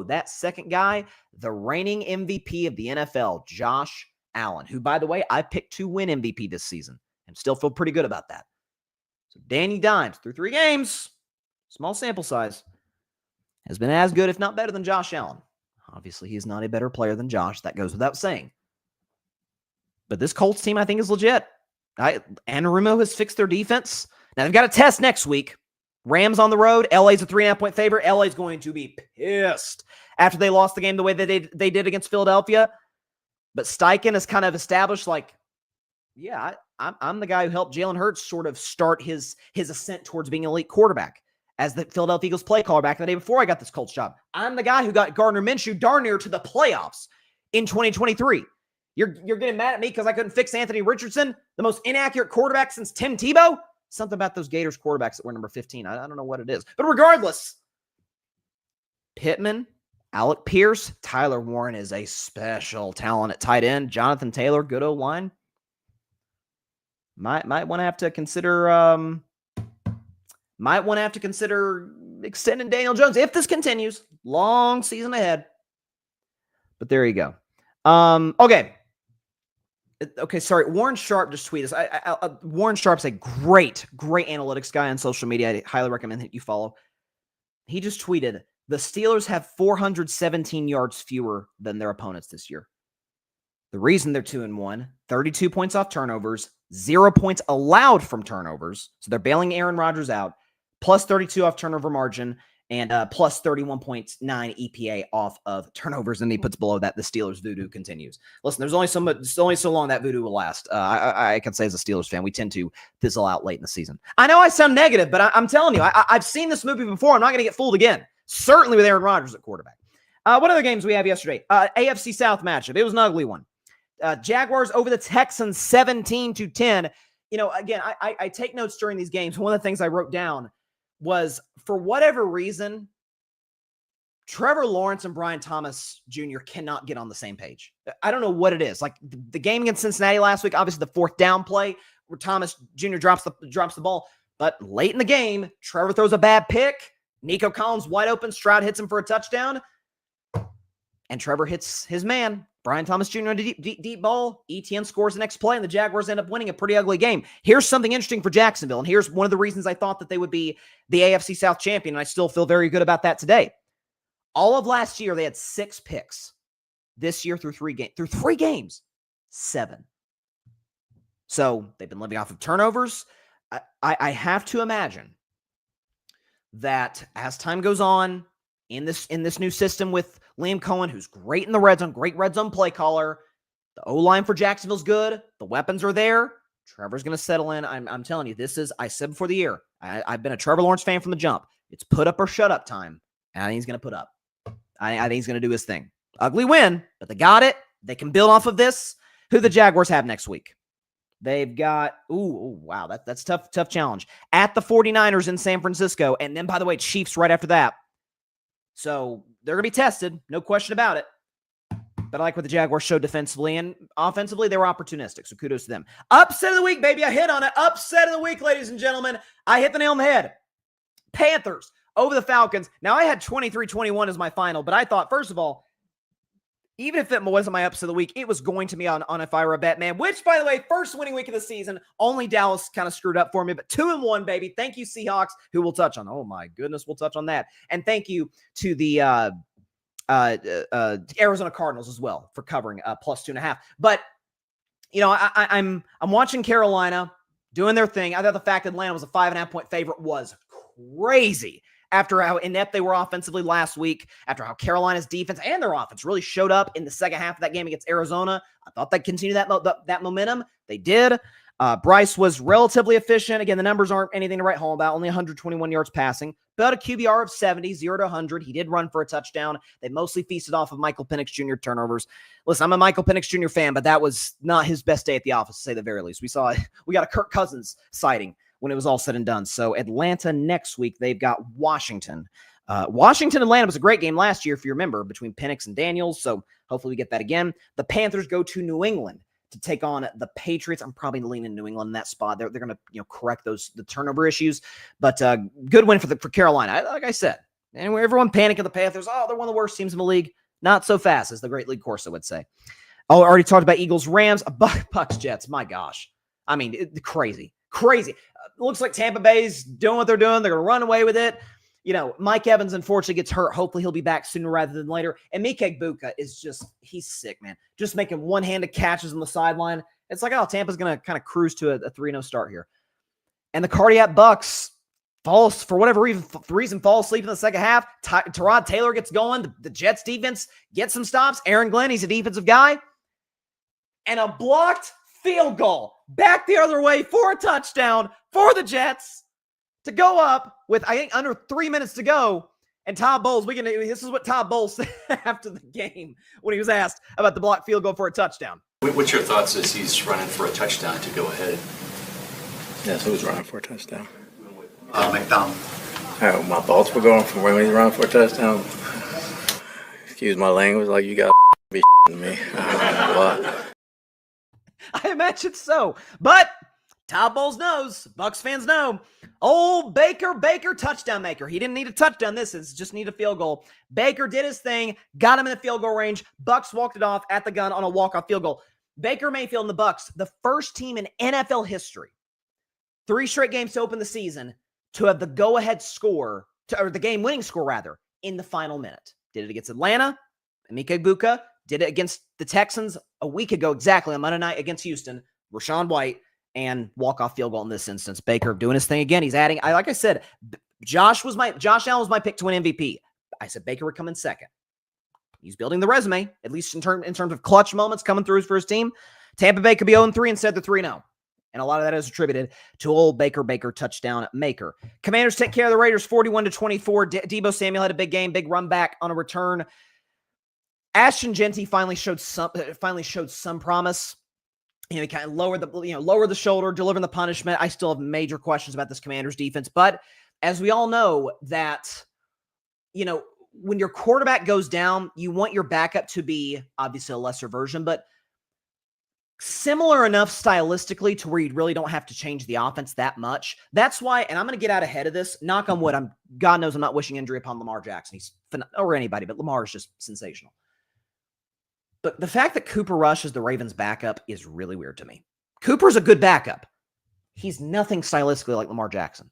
That second guy, the reigning MVP of the NFL, Josh Allen, who, by the way, I picked to win MVP this season and still feel pretty good about that. So Danny Dimes, through 3 games, small sample size, has been as good, if not better, than Josh Allen. Obviously, he is not a better player than Josh. That goes without saying. But this Colts team, I think, is legit. Anarumo has fixed their defense. Now, they've got a test next week. Rams on the road. LA's a 3.5-point favorite. LA's going to be pissed after they lost the game the way that they did against Philadelphia. But Steichen has kind of established, like, yeah, I'm the guy who helped Jalen Hurts sort of start his ascent towards being an elite quarterback as the Philadelphia Eagles play caller back in the day before I got this Colts job. I'm the guy who got Gardner Minshew darn near to the playoffs in 2023. You're getting mad at me because I couldn't fix Anthony Richardson, the most inaccurate quarterback since Tim Tebow? Something about those Gators quarterbacks that were number 15. I don't know what it is. But regardless, Pittman, Alec Pierce, Tyler Warren is a special talent at tight end. Jonathan Taylor, good O-line. Might want to have to consider extending Daniel Jones if this continues. Long season ahead. But there you go. Okay, sorry. Warren Sharp just tweeted us. Warren Sharp's a great analytics guy on social media. I highly recommend that you follow. He just tweeted, the Steelers have 417 yards fewer than their opponents this year. The reason they're 2-1, 32 points off turnovers, 0 points allowed from turnovers. So they're bailing Aaron Rodgers out, plus 32 off turnover margin, and plus 31.9 EPA off of turnovers. And he puts below that the Steelers voodoo continues. Listen, there's only so long that voodoo will last. I can say as a Steelers fan, we tend to fizzle out late in the season. I know I sound negative, but I'm telling you, I've seen this movie before. I'm not going to get fooled again. Certainly with Aaron Rodgers at quarterback. What other games we have yesterday? AFC South matchup. It was an ugly one. Jaguars over the Texans 17-10. You know, again, I take notes during these games. One of the things I wrote down was, for whatever reason, Trevor Lawrence and Brian Thomas Jr. cannot get on the same page. I don't know what it is. Like the game against Cincinnati last week, obviously the 4th down play where Thomas Jr. drops the ball. But late in the game, Trevor throws a bad pick. Nico Collins wide open. Stroud hits him for a touchdown. And Trevor hits his man, Brian Thomas Jr. on a deep ball. ETN scores the next play, and the Jaguars end up winning a pretty ugly game. Here's something interesting for Jacksonville, and here's one of the reasons I thought that they would be the AFC South champion, and I still feel very good about that today. All of last year, they had 6 picks. This year, through three games, 7. So they've been living off of turnovers. I have to imagine that as time goes on in this new system with Liam Cohen, who's great in the red zone, great red zone play caller, the O-line for Jacksonville's good, the weapons are there, Trevor's going to settle in. I'm telling you, I said before the year, I've been a Trevor Lawrence fan from the jump. It's put up or shut up time, and I think he's going to put up. I think he's going to do his thing. Ugly win, but they got it. They can build off of this. Who the Jaguars have next week? They've got, wow, that's tough challenge. At the 49ers in San Francisco, and then, by the way, Chiefs right after that. So they're going to be tested, no question about it. But I like what the Jaguars showed defensively, and offensively, they were opportunistic, so kudos to them. Upset of the week, baby. I hit on it. Upset of the week, ladies and gentlemen. I hit the nail on the head. Panthers over the Falcons. Now, I had 23-21 as my final, but I thought, first of all, even if it wasn't my upset of the week, it was going to be on if I were a bet man, which, by the way, first winning week of the season, only Dallas kind of screwed up for me, but 2-1, baby. Thank you, Seahawks, who we'll touch on. Oh, my goodness, we'll touch on that. And thank you to the Arizona Cardinals as well for covering plus 2.5. But, you know, I'm watching Carolina doing their thing. I thought the fact that Atlanta was a 5.5-point favorite was crazy. After how inept they were offensively last week, after how Carolina's defense and their offense really showed up in the second half of that game against Arizona, I thought they'd continue that momentum. They did. Bryce was relatively efficient. Again, the numbers aren't anything to write home about. Only 121 yards passing, but a QBR of 70, 0 to 100. He did run for a touchdown. They mostly feasted off of Michael Penix Jr. turnovers. Listen, I'm a Michael Penix Jr. fan, but that was not his best day at the office, to say the very least. We got a Kirk Cousins sighting when it was all said and done. So Atlanta next week, they've got Washington. Washington-Atlanta was a great game last year, if you remember, between Penix and Daniels. So hopefully we get that again. The Panthers go to New England to take on the Patriots. I'm probably leaning New England in that spot. They're going to correct the turnover issues. But good win for Carolina. Like I said, and everyone panicking the Panthers. Oh, they're one of the worst teams in the league. Not so fast, as the great League Corso would say. Oh, I already talked about Eagles-Rams. Bucks Jets. My gosh. I mean, crazy. Looks like Tampa Bay's doing what they're doing. They're going to run away with it. You know, Mike Evans unfortunately gets hurt. Hopefully he'll be back sooner rather than later. And Mike Buka is he's sick, man. Just making one-handed catches on the sideline. It's like, oh, Tampa's going to kind of cruise to a 3-0 start here. And the Cardiac Bucks falls, for whatever reason, fall asleep in the second half. Tyrod Taylor gets going. The Jets defense gets some stops. Aaron Glenn, he's a defensive guy. And a blocked field goal back the other way for a touchdown for the Jets to go up with, I think, under 3 minutes to go. And Todd Bowles, this is what Todd Bowles said after the game when he was asked about the blocked field goal for a touchdown. What's your thoughts as he's running for a touchdown to go ahead? Yes, who's running for a touchdown? McDonald. Oh, my bolts were going from when he's running for a touchdown. Excuse my language, like you got be me. What? I imagine so. But Todd Bowles knows, Bucks fans know, old Baker, touchdown maker. He didn't need a touchdown. This is just need a field goal. Baker did his thing, got him in the field goal range. Bucks walked it off at the gun on a walk-off field goal. Baker Mayfield and the Bucks, the first team in NFL history, 3 straight games to open the season, to have the go-ahead score, or the game-winning score, rather, in the final minute. Did it against Atlanta, Mike Buka. Did it against the Texans a week ago exactly on Monday night against Houston. Rashawn White, and walk-off field goal in this instance. Baker doing his thing again. He's adding, like I said, Josh Allen was my pick to win MVP. I said Baker would come in second. He's building the resume, at least in terms of clutch moments coming through for his team. Tampa Bay could be 0-3 instead of 3-0. And a lot of that is attributed to old Baker touchdown maker. Commanders take care of the Raiders 41-24. Deebo Samuel had a big game, big run back on a return. Ashton Genty finally showed some promise. He kind of lowered the shoulder, delivering the punishment. I still have major questions about this Commanders defense, but as we all know that, when your quarterback goes down, you want your backup to be obviously a lesser version, but similar enough stylistically to where you really don't have to change the offense that much. That's why, and I'm going to get out ahead of this. Knock on wood. God knows I'm not wishing injury upon Lamar Jackson. Or anybody, but Lamar is just sensational. But the fact that Cooper Rush is the Ravens' backup is really weird to me. Cooper's a good backup. He's nothing stylistically like Lamar Jackson.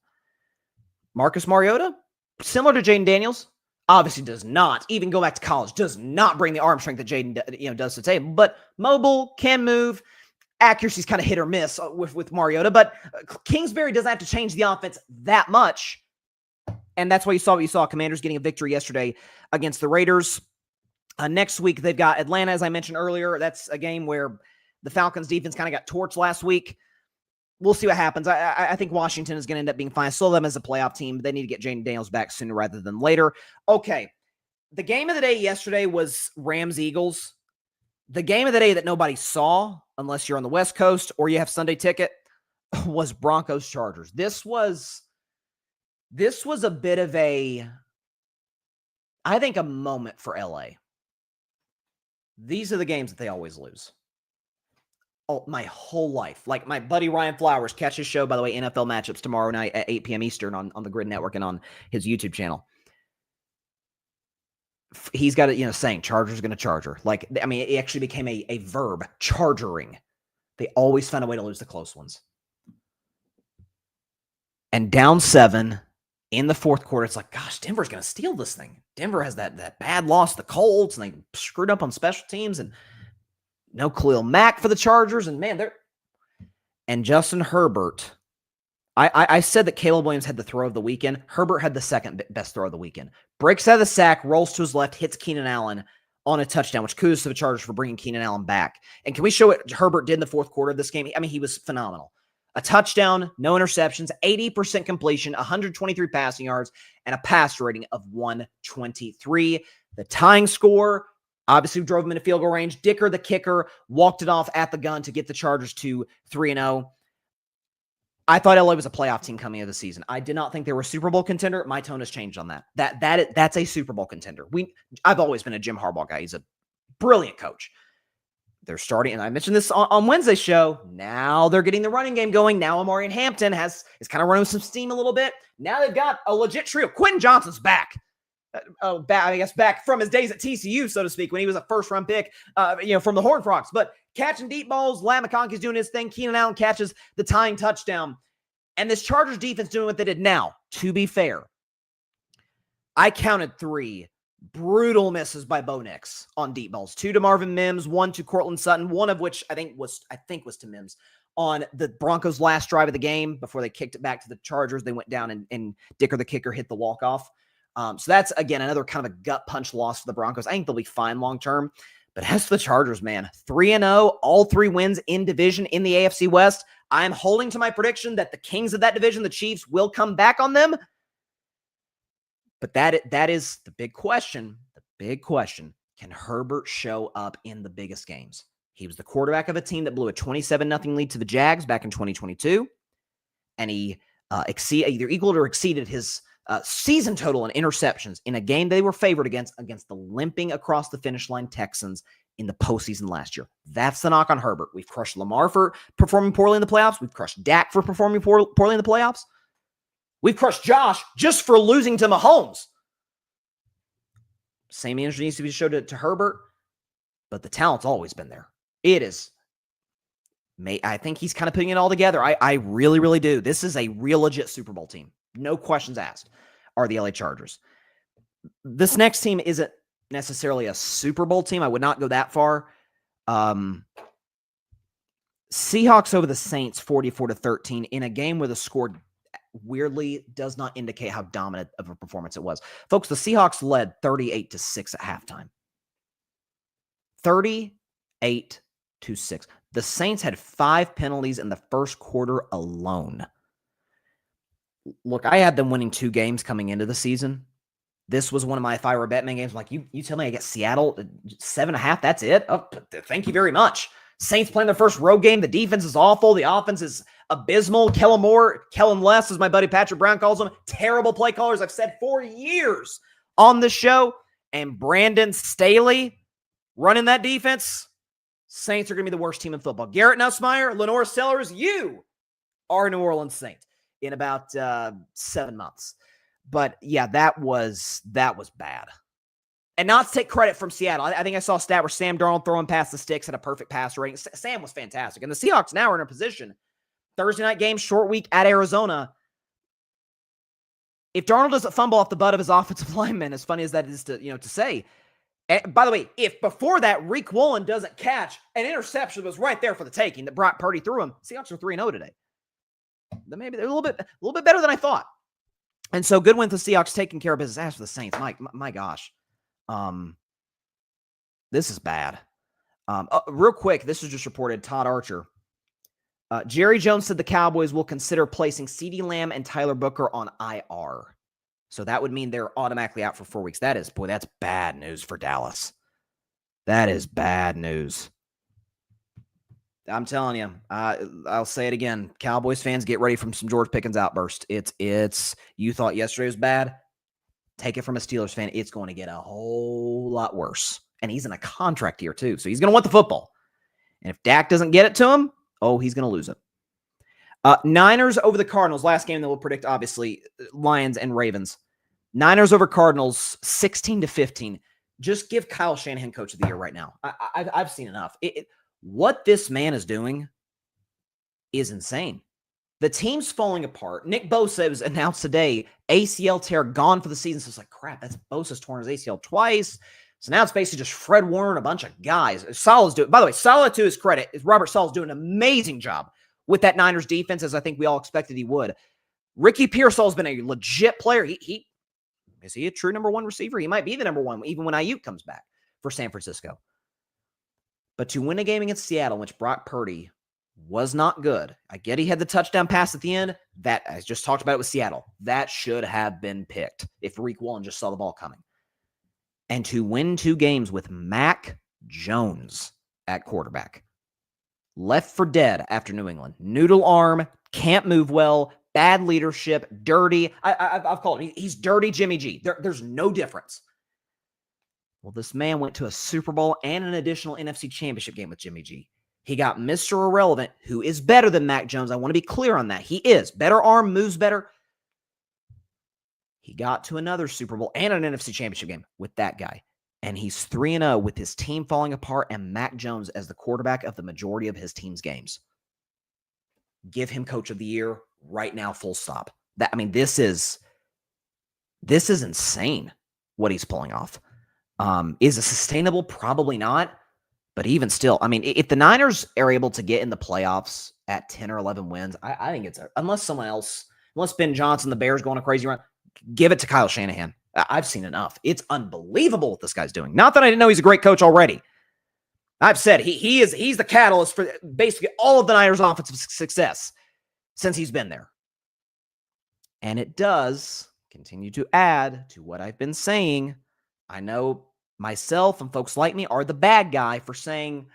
Marcus Mariota, similar to Jaden Daniels, obviously does not, even go back to college, does not bring the arm strength that Jaden does to the table, but mobile, can move. Accuracy's kind of hit or miss with Mariota, but Kingsbury doesn't have to change the offense that much. And that's why you saw Commanders getting a victory yesterday against the Raiders. Next week, they've got Atlanta, as I mentioned earlier. That's a game where the Falcons defense kind of got torched last week. We'll see what happens. I think Washington is going to end up being fine. I still them as a playoff team. They need to get Jaden Daniels back sooner rather than later. Okay. The game of the day yesterday was Rams-Eagles. The game of the day that nobody saw, unless you're on the West Coast or you have Sunday ticket, was Broncos-Chargers. This was a bit of a moment for LA. These are the games that they always lose. Oh, my whole life. Like my buddy Ryan Flowers, catch his show, by the way, NFL Matchups tomorrow night at 8 p.m. Eastern on the Grid Network and on his YouTube channel. He's got a saying, Charger's going to charger. Like, I mean, it actually became a verb, chargering. They always find a way to lose the close ones. And down 7 in the fourth quarter, it's like, gosh, Denver's going to steal this thing. Denver has that bad loss to the Colts, and they screwed up on special teams, and no Khalil Mack for the Chargers, and man, and Justin Herbert. I said that Caleb Williams had the throw of the weekend. Herbert had the second best throw of the weekend. Breaks out of the sack, rolls to his left, hits Keenan Allen on a touchdown, which kudos to the Chargers for bringing Keenan Allen back. And can we show what Herbert did in the fourth quarter of this game? I mean, he was phenomenal. A touchdown, no interceptions, 80% completion, 123 passing yards, and a passer rating of 123. The tying score obviously drove him into field goal range. Dicker, the kicker, walked it off at the gun to get the Chargers to 3-0. I thought LA was a playoff team coming into the season. I did not think they were a Super Bowl contender. My tone has changed on that. That's a Super Bowl contender. I've always been a Jim Harbaugh guy. He's a brilliant coach. They're starting, and I mentioned this on Wednesday's show. Now they're getting the running game going. Now Amari Hampton is kind of running with some steam a little bit. Now they've got a legit trio. Quentin Johnson's back. Back from his days at TCU, so to speak, when he was a first-round pick, from the Horned Frogs. But catching deep balls, Lat McConkey's doing his thing. Keenan Allen catches the tying touchdown. And this Chargers defense doing what they did. Now, to be fair, I counted 3 brutal misses by Bo Nix on deep balls. 2 to Marvin Mims, 1 to Cortland Sutton, one of which I think was to Mims on the Broncos' last drive of the game before they kicked it back to the Chargers. They went down and Dicker, the kicker, hit the walk-off. So that's, again, another kind of a gut punch loss for the Broncos. I think they'll be fine long-term. But as for the Chargers, man, 3-0, all 3 wins in division in the AFC West. I'm holding to my prediction that the kings of that division, the Chiefs, will come back on them. But that is the big question. The big question. Can Herbert show up in the biggest games? He was the quarterback of a team that blew a 27-0 lead to the Jags back in 2022. And he either equaled or exceeded his season total in interceptions in a game they were favored against the limping across the finish line Texans in the postseason last year. That's the knock on Herbert. We've crushed Lamar for performing poorly in the playoffs. We've crushed Dak for performing poorly in the playoffs. We've crushed Josh just for losing to Mahomes. Same energy needs to be showed to Herbert, but the talent's always been there. It is. I think he's kind of putting it all together. I really, really do. This is a real legit Super Bowl team. No questions asked, are the LA Chargers. This next team isn't necessarily a Super Bowl team. I would not go that far. Seahawks over the Saints 44-13 in a game where the score weirdly does not indicate how dominant of a performance it was. Folks, the Seahawks led 38-6 at halftime. 38-6. The Saints had 5 penalties in the first quarter alone. Look, I had them winning 2 games coming into the season. This was one of my, if I were a Batman games, I'm like, you tell me I get Seattle 7.5, that's it? Oh, thank you very much. Saints playing their first road game. The defense is awful. The offense is abysmal. Kellen Less, as my buddy Patrick Brown calls them, terrible play callers. I've said for years on the show. And Brandon Staley running that defense. Saints are going to be the worst team in football. Garrett Nussmeier, Lenore Sellers, you are a New Orleans Saint in about 7 months. But yeah, that was bad. And not to take credit from Seattle. I think I saw a stat where Sam Darnold throwing past the sticks had a perfect passer rating. Sam was fantastic. And the Seahawks now are in a position. Thursday night game, short week at Arizona. If Darnold doesn't fumble off the butt of his offensive lineman, as funny as that is to say. And by the way, if before that Reek Woolen doesn't catch an interception that was right there for the taking that Brock Purdy threw him, Seahawks are 3-0 today. Maybe they're a little bit better than I thought. And so good win for the Seahawks, taking care of business. As for the Saints, my gosh. This is bad. Real quick, this was just reported. Todd Archer. Jerry Jones said the Cowboys will consider placing CeeDee Lamb and Tyler Booker on IR. So that would mean they're automatically out for 4 weeks. That's bad news for Dallas. That is bad news. I'm telling you, I'll say it again. Cowboys fans, get ready from some George Pickens outburst. You thought yesterday was bad. Take it from a Steelers fan. It's going to get a whole lot worse. And he's in a contract year too. So he's going to want the football. And if Dak doesn't get it to him, he's going to lose it. Niners over the Cardinals. Last game that we'll predict, obviously, Lions and Ravens. Niners over Cardinals, 16-15. Just give Kyle Shanahan coach of the year right now. I've seen enough. What this man is doing is insane. The team's falling apart. Nick Bosa was announced today, ACL tear, gone for the season. So it's like, crap, that's Bosa's torn his ACL twice. So now it's basically just Fred Warner and a bunch of guys. Saleh's doing, by the way, Saleh, to his credit, Robert Saleh's doing an amazing job with that Niners defense, as I think we all expected he would. Ricky Pearsall's been a legit player. Is he a true number one receiver? He might be the number one, even when Ayuk comes back for San Francisco. But to win a game against Seattle, in which Brock Purdy was not good. I get he had the touchdown pass at the end. That, I just talked about it with Seattle. That should have been picked if Reek Wallen just saw the ball coming. And to win 2 games with Mac Jones at quarterback. Left for dead after New England. Noodle arm, can't move well, bad leadership, dirty. I've called him. He's dirty Jimmy G. There's no difference. Well, this man went to a Super Bowl and an additional NFC Championship game with Jimmy G. He got Mr. Irrelevant, who is better than Mac Jones. I want to be clear on that. He is. Better arm, moves better. He got to another Super Bowl and an NFC Championship game with that guy. And he's 3-0 with his team falling apart and Mac Jones as the quarterback of the majority of his team's games. Give him coach of the year right now, full stop. This is insane what he's pulling off. Is it sustainable? Probably not. But even still, if the Niners are able to get in the playoffs at 10 or 11 wins, I think unless Ben Johnson, the Bears go on a crazy run, give it to Kyle Shanahan. I've seen enough. It's unbelievable what this guy's doing. Not that I didn't know he's a great coach already. I've said he's the catalyst for basically all of the Niners' offensive success since he's been there. And it does continue to add to what I've been saying. I know myself and folks like me are the bad guy for saying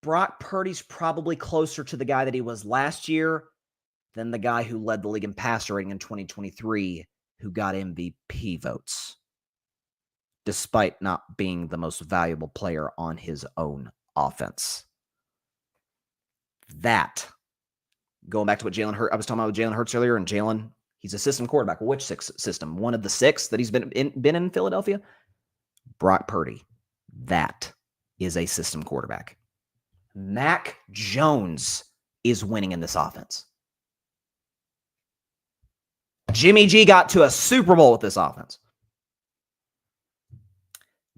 Brock Purdy's probably closer to the guy that he was last year than the guy who led the league in passer rating in 2023, who got MVP votes, despite not being the most valuable player on his own offense. That, going back to what Jalen Hurts, I was talking about with Jalen Hurts earlier, and Jalen, he's a system quarterback. Well, which system? One of the 6 that he's been in Philadelphia? Brock Purdy. That is a system quarterback. Mac Jones is winning in this offense. Jimmy G got to a Super Bowl with this offense.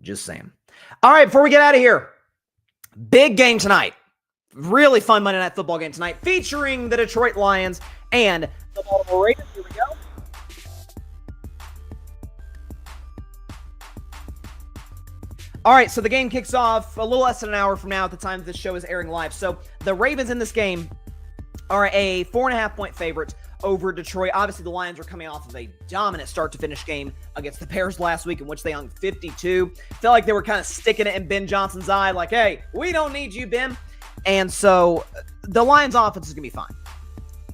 Just saying. All right, before we get out of here, big game tonight. Really fun Monday Night Football game tonight featuring the Detroit Lions and the Baltimore Ravens. Here we go. All right, so the game kicks off a little less than an hour from now at the time that this show is airing live. So the Ravens in this game are a 4.5-point favorite over Detroit. Obviously, the Lions are coming off of a dominant start-to-finish game against the Bears last week in which they hung 52. Felt like they were kind of sticking it in Ben Johnson's eye, like, hey, we don't need you, Ben. And so the Lions' offense is going to be fine.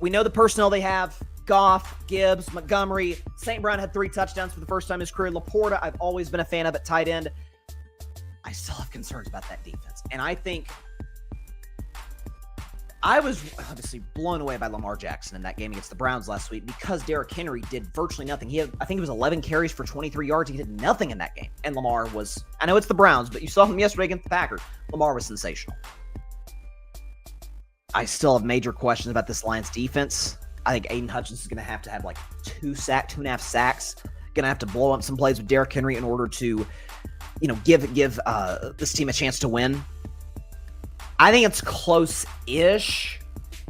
We know the personnel they have. Goff, Gibbs, Montgomery. St. Brown had 3 touchdowns for the first time in his career. Laporta, I've always been a fan of at tight end. I still have concerns about that defense. And I think I was obviously blown away by Lamar Jackson in that game against the Browns last week because Derrick Henry did virtually nothing. He had, I think it was 11 carries for 23 yards. He did nothing in that game. And Lamar was, I know it's the Browns, but you saw him yesterday against the Packers. Lamar was sensational. I still have major questions about this Lions defense. I think Aiden Hutchinson is going to have like 2.5 sacks. Going to have to blow up some plays with Derrick Henry in order to, give this team a chance to win. I think it's close-ish.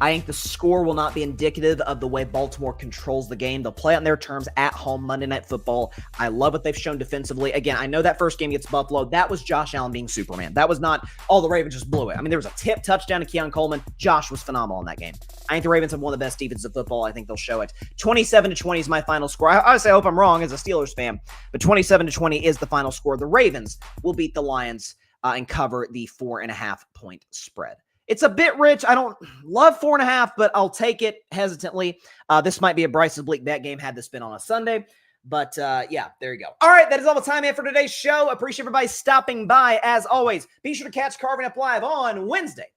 I think the score will not be indicative of the way Baltimore controls the game. They'll play on their terms at home Monday Night Football. I love what they've shown defensively. Again, I know that first game against Buffalo, that was Josh Allen being Superman. That was not, the Ravens just blew it. I mean, there was a tip touchdown to Keon Coleman. Josh was phenomenal in that game. I think the Ravens have one of the best defenses of football. I think they'll show it. 27-20 is my final score. I honestly hope I'm wrong as a Steelers fan, but 27-20 is the final score. The Ravens will beat the Lions and cover the 4.5-point spread. It's a bit rich. I don't love 4.5, but I'll take it hesitantly. This might be a Bryce's Bleak Bet game had this been on a Sunday. But yeah, there you go. All right, that is all the time we have for today's show. Appreciate everybody stopping by. As always, be sure to catch Carving Up Live on Wednesday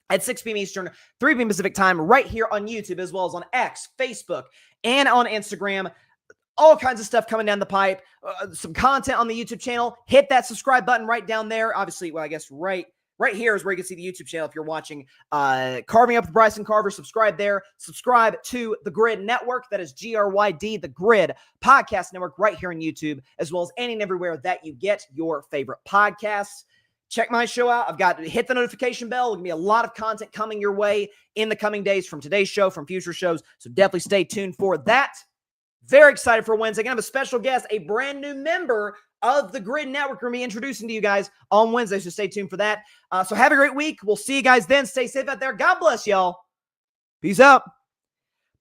at 6 p.m. Eastern, 3 p.m. Pacific time, right here on YouTube, as well as on X, Facebook, and on Instagram. All kinds of stuff coming down the pipe. Some content on the YouTube channel. Hit that subscribe button right down there. Obviously, well, I guess right here is where you can see the YouTube channel if you're watching Carving Up with Bryson Carver. Subscribe there. Subscribe to the Grid Network. That is GRYD, the Grid Podcast Network, right here on YouTube, as well as any and everywhere that you get your favorite podcasts. Check my show out. Hit the notification bell. There's going to be a lot of content coming your way in the coming days from today's show, from future shows. So definitely stay tuned for that. Very excited for Wednesday. Going to have a special guest, a brand new member of the Grid Network. We're going to be introducing to you guys on Wednesday, so stay tuned for that. So have a great week. We'll see you guys then. Stay safe out there. God bless y'all. Peace out.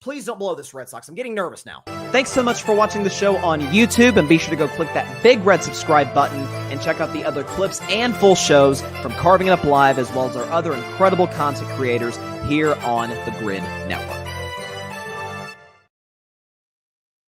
Please don't blow this, Red Sox. I'm getting nervous now. Thanks so much for watching the show on YouTube, and be sure to go click that big red subscribe button and check out the other clips and full shows from Carving It Up Live, as well as our other incredible content creators here on the Grid Network.